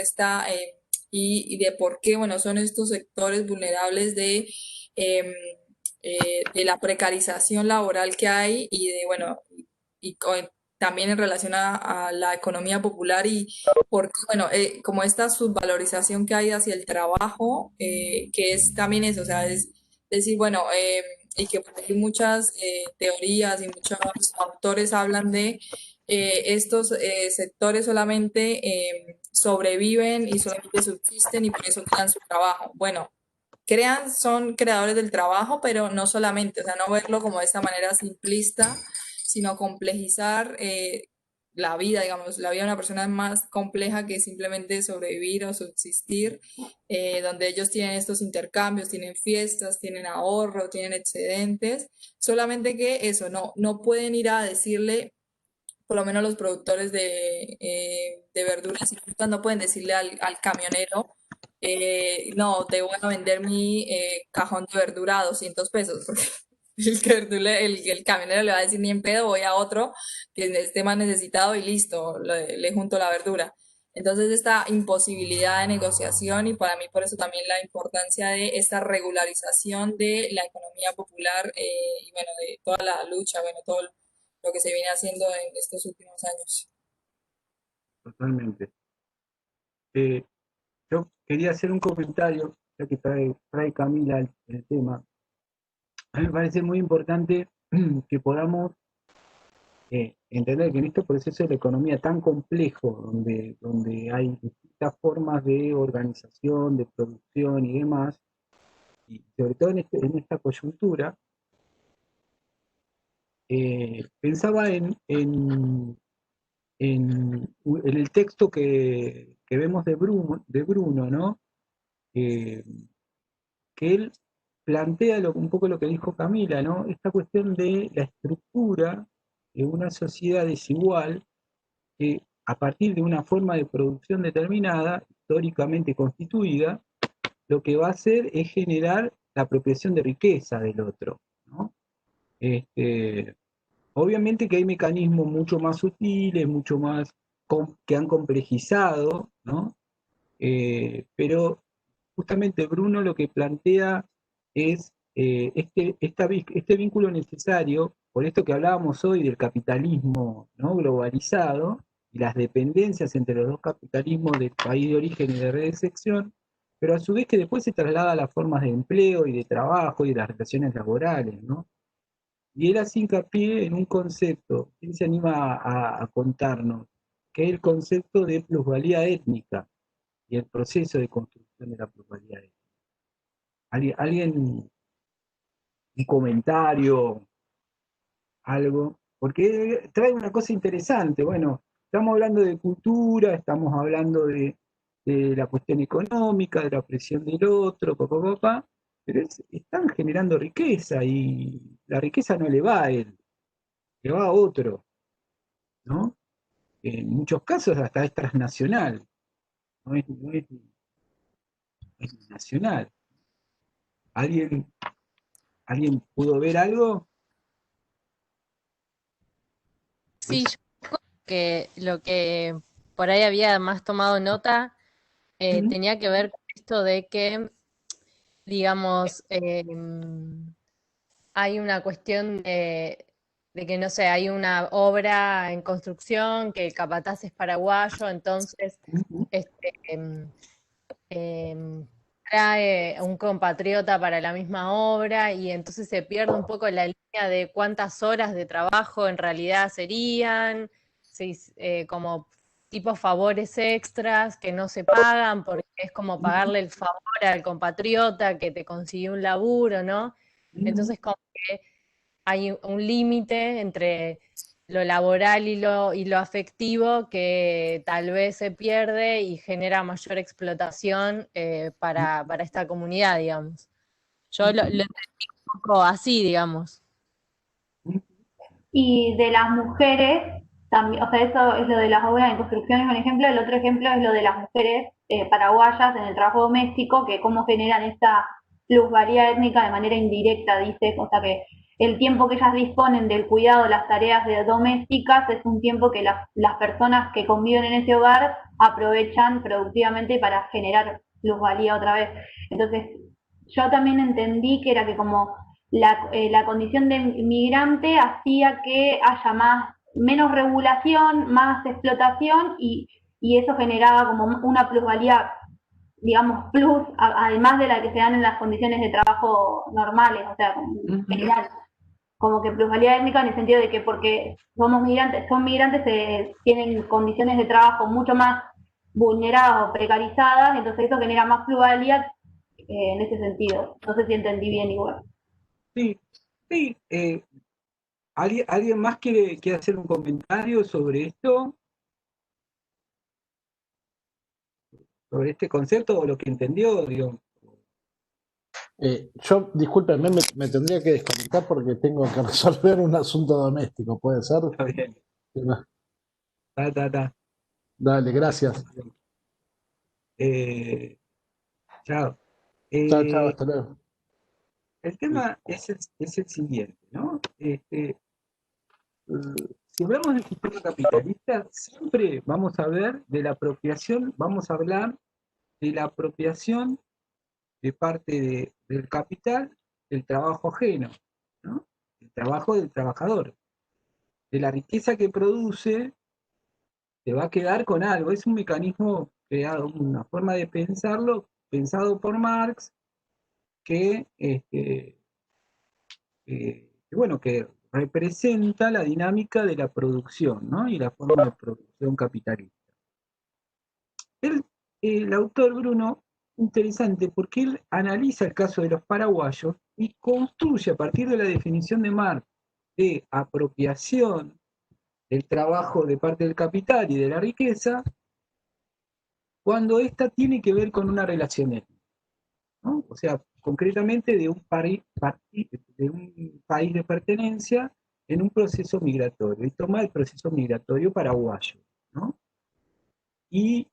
y de por qué, bueno, son estos sectores vulnerables em, de la precarización laboral que hay y de, bueno, también en relación a la economía popular y porque, bueno, como esta subvalorización que hay hacia el trabajo, que es también eso, o sea, es decir, bueno, y que por ahí muchas teorías y muchos autores hablan de estos sectores solamente sobreviven y solamente subsisten y por eso crean su trabajo. Bueno, son creadores del trabajo, pero no solamente, o sea, no verlo como de esta manera simplista, sino complejizar la vida, digamos, la vida de una persona es más compleja que simplemente sobrevivir o subsistir, donde ellos tienen estos intercambios, tienen fiestas, tienen ahorro, tienen excedentes, solamente que eso, no pueden ir a decirle, por lo menos los productores de verduras y frutas no pueden decirle al camionero, no, te voy a vender mi cajón de verdura a 200 pesos, porque el camionero le va a decir ni en pedo, voy a otro que esté más necesitado y listo, le junto la verdura. Entonces, esta imposibilidad de negociación y para mí por eso también la importancia de esta regularización de la economía popular y bueno, de toda la lucha, bueno, todo lo que se viene haciendo en estos últimos años. Totalmente. Yo quería hacer un comentario, ya que trae Camila el tema. A mí me parece muy importante que podamos entender que en este proceso de la economía tan complejo, donde hay distintas formas de organización, de producción y demás, y sobre todo en esta coyuntura, pensaba en el texto que vemos de Bruno, ¿no? Que él plantea un poco lo que dijo Camila, ¿no? Esta cuestión de la estructura de una sociedad desigual que a partir de una forma de producción determinada, históricamente constituida, lo que va a hacer es generar la apropiación de riqueza del otro, ¿no? Obviamente que hay mecanismos mucho más sutiles, mucho más que han complejizado, ¿no? Pero justamente Bruno lo que plantea es este vínculo necesario, por esto que hablábamos hoy del capitalismo, ¿no?, globalizado y las dependencias entre los dos capitalismos del país de origen y de red de sección, pero a su vez que después se traslada a las formas de empleo y de trabajo y de las relaciones laborales, ¿no? Y él hace hincapié en un concepto, él se anima a contarnos, que es el concepto de plusvalía étnica y el proceso de construcción de la plusvalía étnica. ¿Alguien un comentario, algo? Porque trae una cosa interesante. Bueno, estamos hablando de cultura, estamos hablando de la cuestión económica, de la presión del otro, pero están generando riqueza y la riqueza no le va a él, le va a otro, ¿no? En muchos casos hasta es transnacional, no es nacional. ¿Alguien pudo ver algo? Sí, yo creo que lo que por ahí había más tomado nota tenía que ver con esto de que, digamos, hay una cuestión de que, no sé, hay una obra en construcción, que el capataz es paraguayo, entonces este, trae un compatriota para la misma obra y entonces se pierde un poco la línea de cuántas horas de trabajo en realidad serían, como tipos favores extras que no se pagan porque es como pagarle el favor al compatriota que te consiguió un laburo, ¿no? Entonces como que hay un límite entre lo laboral y lo afectivo que tal vez se pierde y genera mayor explotación para esta comunidad, digamos. Yo lo entendí un poco así, digamos. Y de las mujeres, también, o sea, eso es lo de las obras en construcción, es un ejemplo. El otro ejemplo es lo de las mujeres paraguayas en el trabajo doméstico, que cómo generan esta plusvalía étnica de manera indirecta, dice, o sea que el tiempo que ellas disponen del cuidado de las tareas domésticas es un tiempo que las personas que conviven en ese hogar aprovechan productivamente para generar plusvalía otra vez. Entonces, yo también entendí que era que como la condición de migrante hacía que haya menos regulación, más explotación y eso generaba como una plusvalía, digamos, además de la que se dan en las condiciones de trabajo normales, o sea, en general, como que plusvalía étnica en el sentido de que porque son migrantes, tienen condiciones de trabajo mucho más vulneradas o precarizadas, entonces eso genera más plusvalía en ese sentido. No sé si entendí bien igual. Sí, sí. ¿Alguien más quiere hacer un comentario sobre esto? ¿Sobre este concepto o lo que entendió? Digo, Yo, discúlpenme, me tendría que desconectar porque tengo que resolver un asunto doméstico, ¿puede ser? está bien. Ta. Dale, gracias. Chao. Chao, chao, hasta luego. El tema es el siguiente, ¿no? Si hablamos del sistema capitalista, siempre vamos a ver de la apropiación, vamos a hablar de la apropiación de parte del capital del trabajo ajeno, ¿no? El trabajo del trabajador, de la riqueza que produce, te va a quedar con algo. Es un mecanismo creado, una forma de pensarlo, pensado por Marx, que bueno, que representa la dinámica de la producción, ¿no? Y la forma de producción capitalista. El autor Bruno, interesante porque él analiza el caso de los paraguayos y construye a partir de la definición de Marx de apropiación del trabajo de parte del capital y de la riqueza, cuando ésta tiene que ver con una relación étnica, ¿no? O sea, concretamente de un país de pertenencia en un proceso migratorio, y toma el proceso migratorio paraguayo, ¿no? Y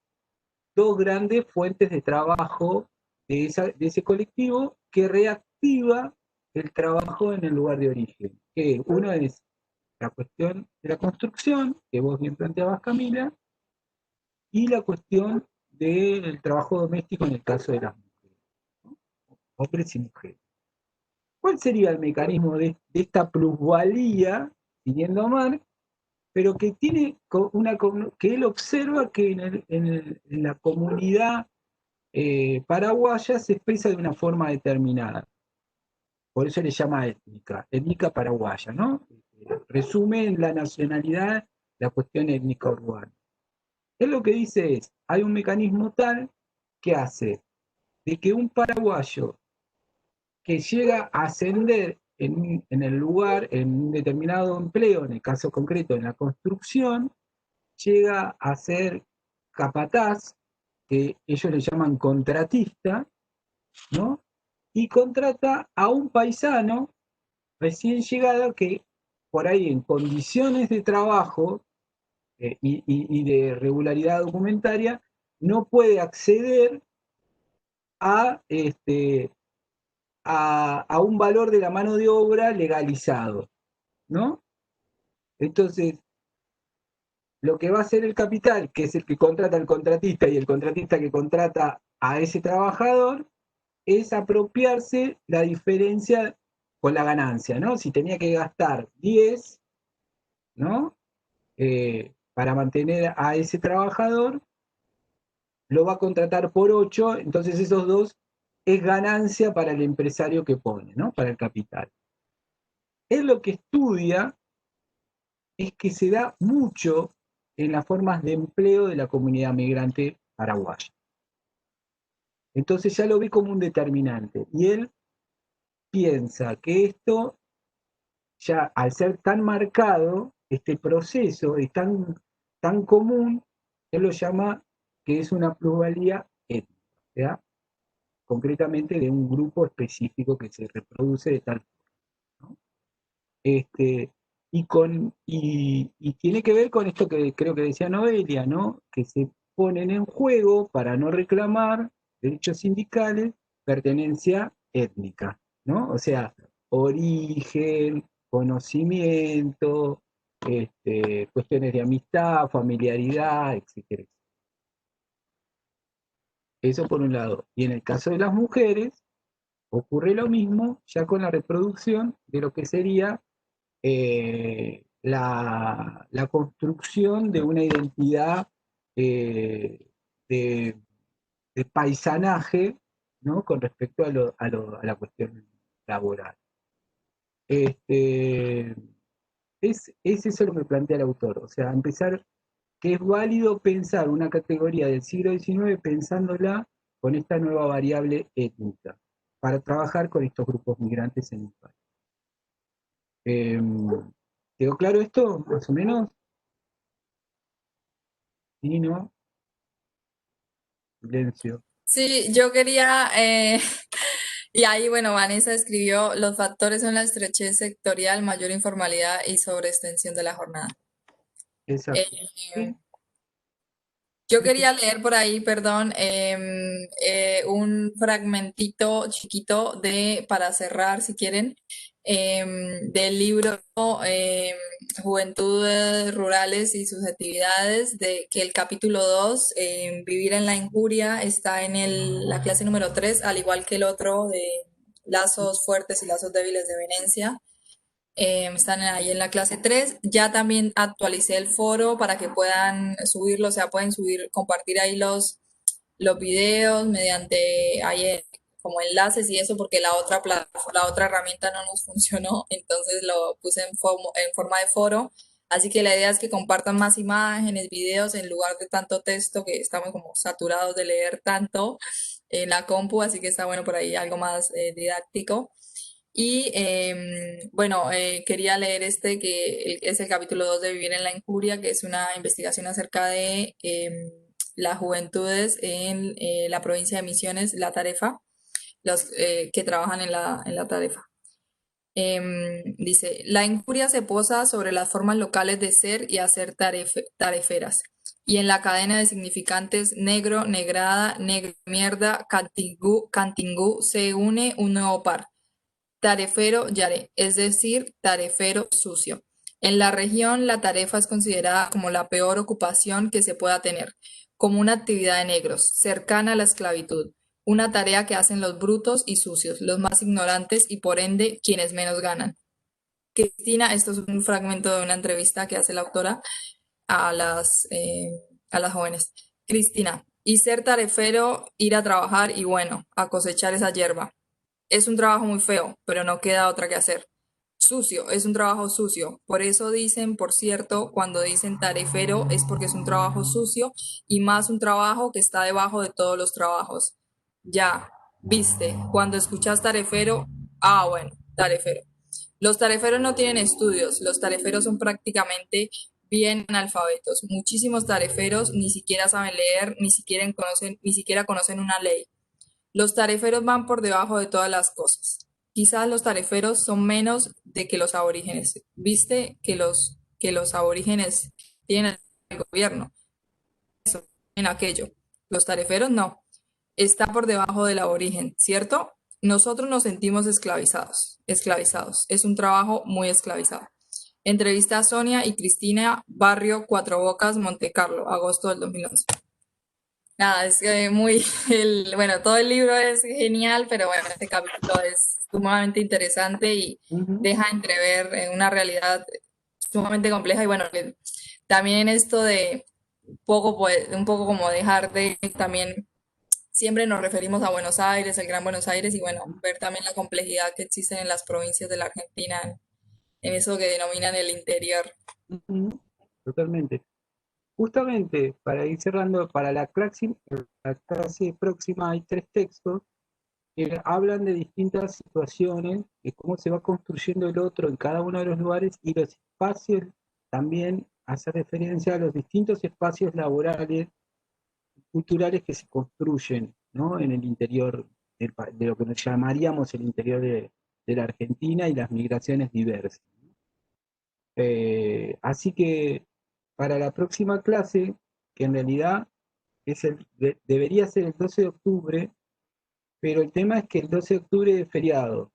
dos grandes fuentes de trabajo de ese colectivo que reactiva el trabajo en el lugar de origen. Que uno es la cuestión de la construcción, que vos bien planteabas, Camila, y la cuestión del trabajo doméstico en el caso de las mujeres, ¿no? Hombres y mujeres. ¿Cuál sería el mecanismo de esta plusvalía, siguiendo a Marx, pero que tiene que él observa que en la comunidad paraguaya se expresa de una forma determinada? Por eso le llama étnica paraguaya, ¿no? Resume en la nacionalidad la cuestión étnica urbana. Él lo que dice es, hay un mecanismo tal que hace de que un paraguayo que llega a ascender en el lugar, en un determinado empleo, en el caso concreto en la construcción, llega a ser capataz, que ellos le llaman contratista, ¿no? Y contrata a un paisano recién llegado que por ahí en condiciones de trabajo y de regularidad documentaria no puede acceder a, a un valor de la mano de obra legalizado, ¿no? Entonces, lo que va a hacer el capital, que es el que contrata al contratista y el contratista que contrata a ese trabajador, es apropiarse la diferencia con la ganancia, ¿no? Si tenía que gastar 10, ¿no? Para mantener a ese trabajador, lo va a contratar por 8, entonces esos 2 es ganancia para el empresario que pone, ¿no? Para el capital. Él lo que estudia es que se da mucho en las formas de empleo de la comunidad migrante paraguaya. Entonces ya lo ve como un determinante. Y él piensa que esto, ya al ser tan marcado, este proceso es tan común, él lo llama que es una plusvalía étnica, ¿ya? Concretamente de un grupo específico que se reproduce de tal forma, ¿no? Y tiene que ver con esto que creo que decía Noelia, ¿no? Que se ponen en juego para no reclamar derechos sindicales, pertenencia étnica, ¿no? O sea, origen, conocimiento, cuestiones de amistad, familiaridad, etcétera. Eso por un lado. Y en el caso de las mujeres, ocurre lo mismo ya con la reproducción de lo que sería la construcción de una identidad eh, de, de paisanaje, ¿no? Con respecto a la cuestión laboral. Es eso lo que plantea el autor, o sea, empezar que es válido pensar una categoría del siglo XIX pensándola con esta nueva variable étnica, para trabajar con estos grupos migrantes en el país. ¿Quedó claro esto, más o menos? Sí, ¿no? Silencio. Sí, yo quería, y ahí, bueno, Vanessa escribió, los factores son la estrechez sectorial, mayor informalidad y sobreextensión de la jornada. Exacto. Eh, Sí, Yo sí, sí. quería leer por ahí, perdón, un fragmentito chiquito para cerrar, si quieren, del libro em, Juventudes Rurales y sus actividades, que el capítulo 2, Vivir en la Injuria, está en la clase número 3, al igual que el otro de Lazos Fuertes y Lazos Débiles de Venecia. Están ahí en la clase 3. Ya también actualicé el foro para que puedan subirlo, o sea, pueden subir, compartir ahí los videos mediante ahí como enlaces y eso, porque la otra herramienta no nos funcionó, entonces lo puse en forma de foro. Así que la idea es que compartan más imágenes, videos, en lugar de tanto texto que estamos como saturados de leer tanto en la compu, así que está bueno por ahí algo más didáctico. Y bueno, quería leer es el capítulo 2 de Vivir en la Injuria, que es una investigación acerca de las juventudes en la provincia de Misiones, La Tarefa, los que trabajan en la Tarefa. Dice, la injuria se posa sobre las formas locales de ser y hacer tareferas. Y en la cadena de significantes negro, negrada, negro, mierda, cantingú, cantingú, se une un nuevo par. Tarefero Yare, es decir, tarefero sucio. En la región, la tarefa es considerada como la peor ocupación que se pueda tener, como una actividad de negros, cercana a la esclavitud, una tarea que hacen los brutos y sucios, los más ignorantes y por ende quienes menos ganan. Cristina, esto es un fragmento de una entrevista que hace la autora a a las jóvenes. Cristina, y ser tarefero, ir a trabajar y bueno, a cosechar esa hierba. Es un trabajo muy feo, pero no queda otra que hacer. Sucio, es un trabajo sucio. Por eso dicen, por cierto, cuando dicen tarefero es porque es un trabajo sucio y más un trabajo que está debajo de todos los trabajos. Ya, viste, cuando escuchas tarefero, bueno, tarefero. Los tareferos no tienen estudios, los tareferos son prácticamente bien analfabetos. Muchísimos tareferos ni siquiera saben leer, ni siquiera conocen una ley. Los tareferos van por debajo de todas las cosas. Quizás los tareferos son menos de que los aborígenes. Viste que los aborígenes tienen el gobierno, en aquello. Los tareferos no. Está por debajo del aborigen, ¿cierto? Nosotros nos sentimos esclavizados. Esclavizados. Es un trabajo muy esclavizado. Entrevista a Sonia y Cristina, Barrio Cuatro Bocas, Monte Carlo, agosto del 2011. Nada, es muy, bueno, todo el libro es genial, pero bueno, este capítulo es sumamente interesante y Ujú. deja entrever una realidad sumamente compleja y bueno, que también esto de un poco como dejar de también, siempre nos referimos a Buenos Aires, el Gran Buenos Aires y bueno, ver también la complejidad que existe en las provincias de la Argentina, en eso que denominan el interior. Ujú. Totalmente. Justamente, para ir cerrando, para la clase próxima hay 3 textos que hablan de distintas situaciones, de cómo se va construyendo el otro en cada uno de los lugares y los espacios también hace referencia a los distintos espacios laborales, culturales que se construyen, ¿no? En el interior de lo que nos llamaríamos el interior de la Argentina y las migraciones diversas. Así que para la próxima clase, que en realidad debería ser el 12 de octubre, pero el tema es que el 12 de octubre es feriado.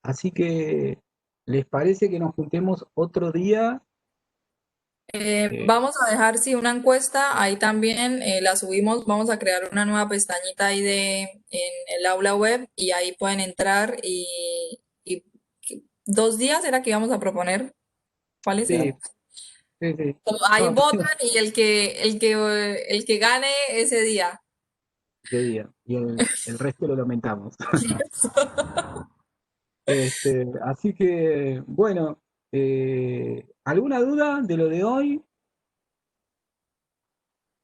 Así que, ¿les parece que nos juntemos otro día? Eh, Vamos a dejar, sí, una encuesta, ahí también la subimos, vamos a crear una nueva pestañita ahí en el aula web y ahí pueden entrar y 2 días era que íbamos a proponer, ¿cuáles sí, eran? sí, sí. Ahí No, votan y el que gane ese día. de día. Y el resto lo lamentamos. Así que, bueno, ¿alguna duda de lo de hoy?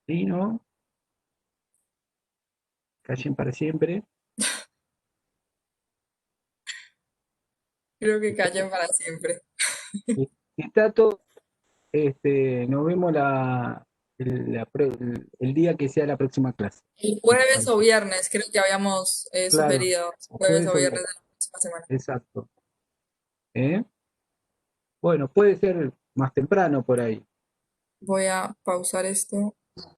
¿Sí, no? Callen para siempre. Creo que callen para siempre. Y Tato, nos vemos el día que sea la próxima clase. El ¿Qué te jueves o parece? viernes, creo que habíamos Claro, sugerido o jueves jueves o o viernes viernes. de la próxima semana. Exacto. ¿Eh? Bueno, puede ser más temprano por ahí. Voy a pausar esto.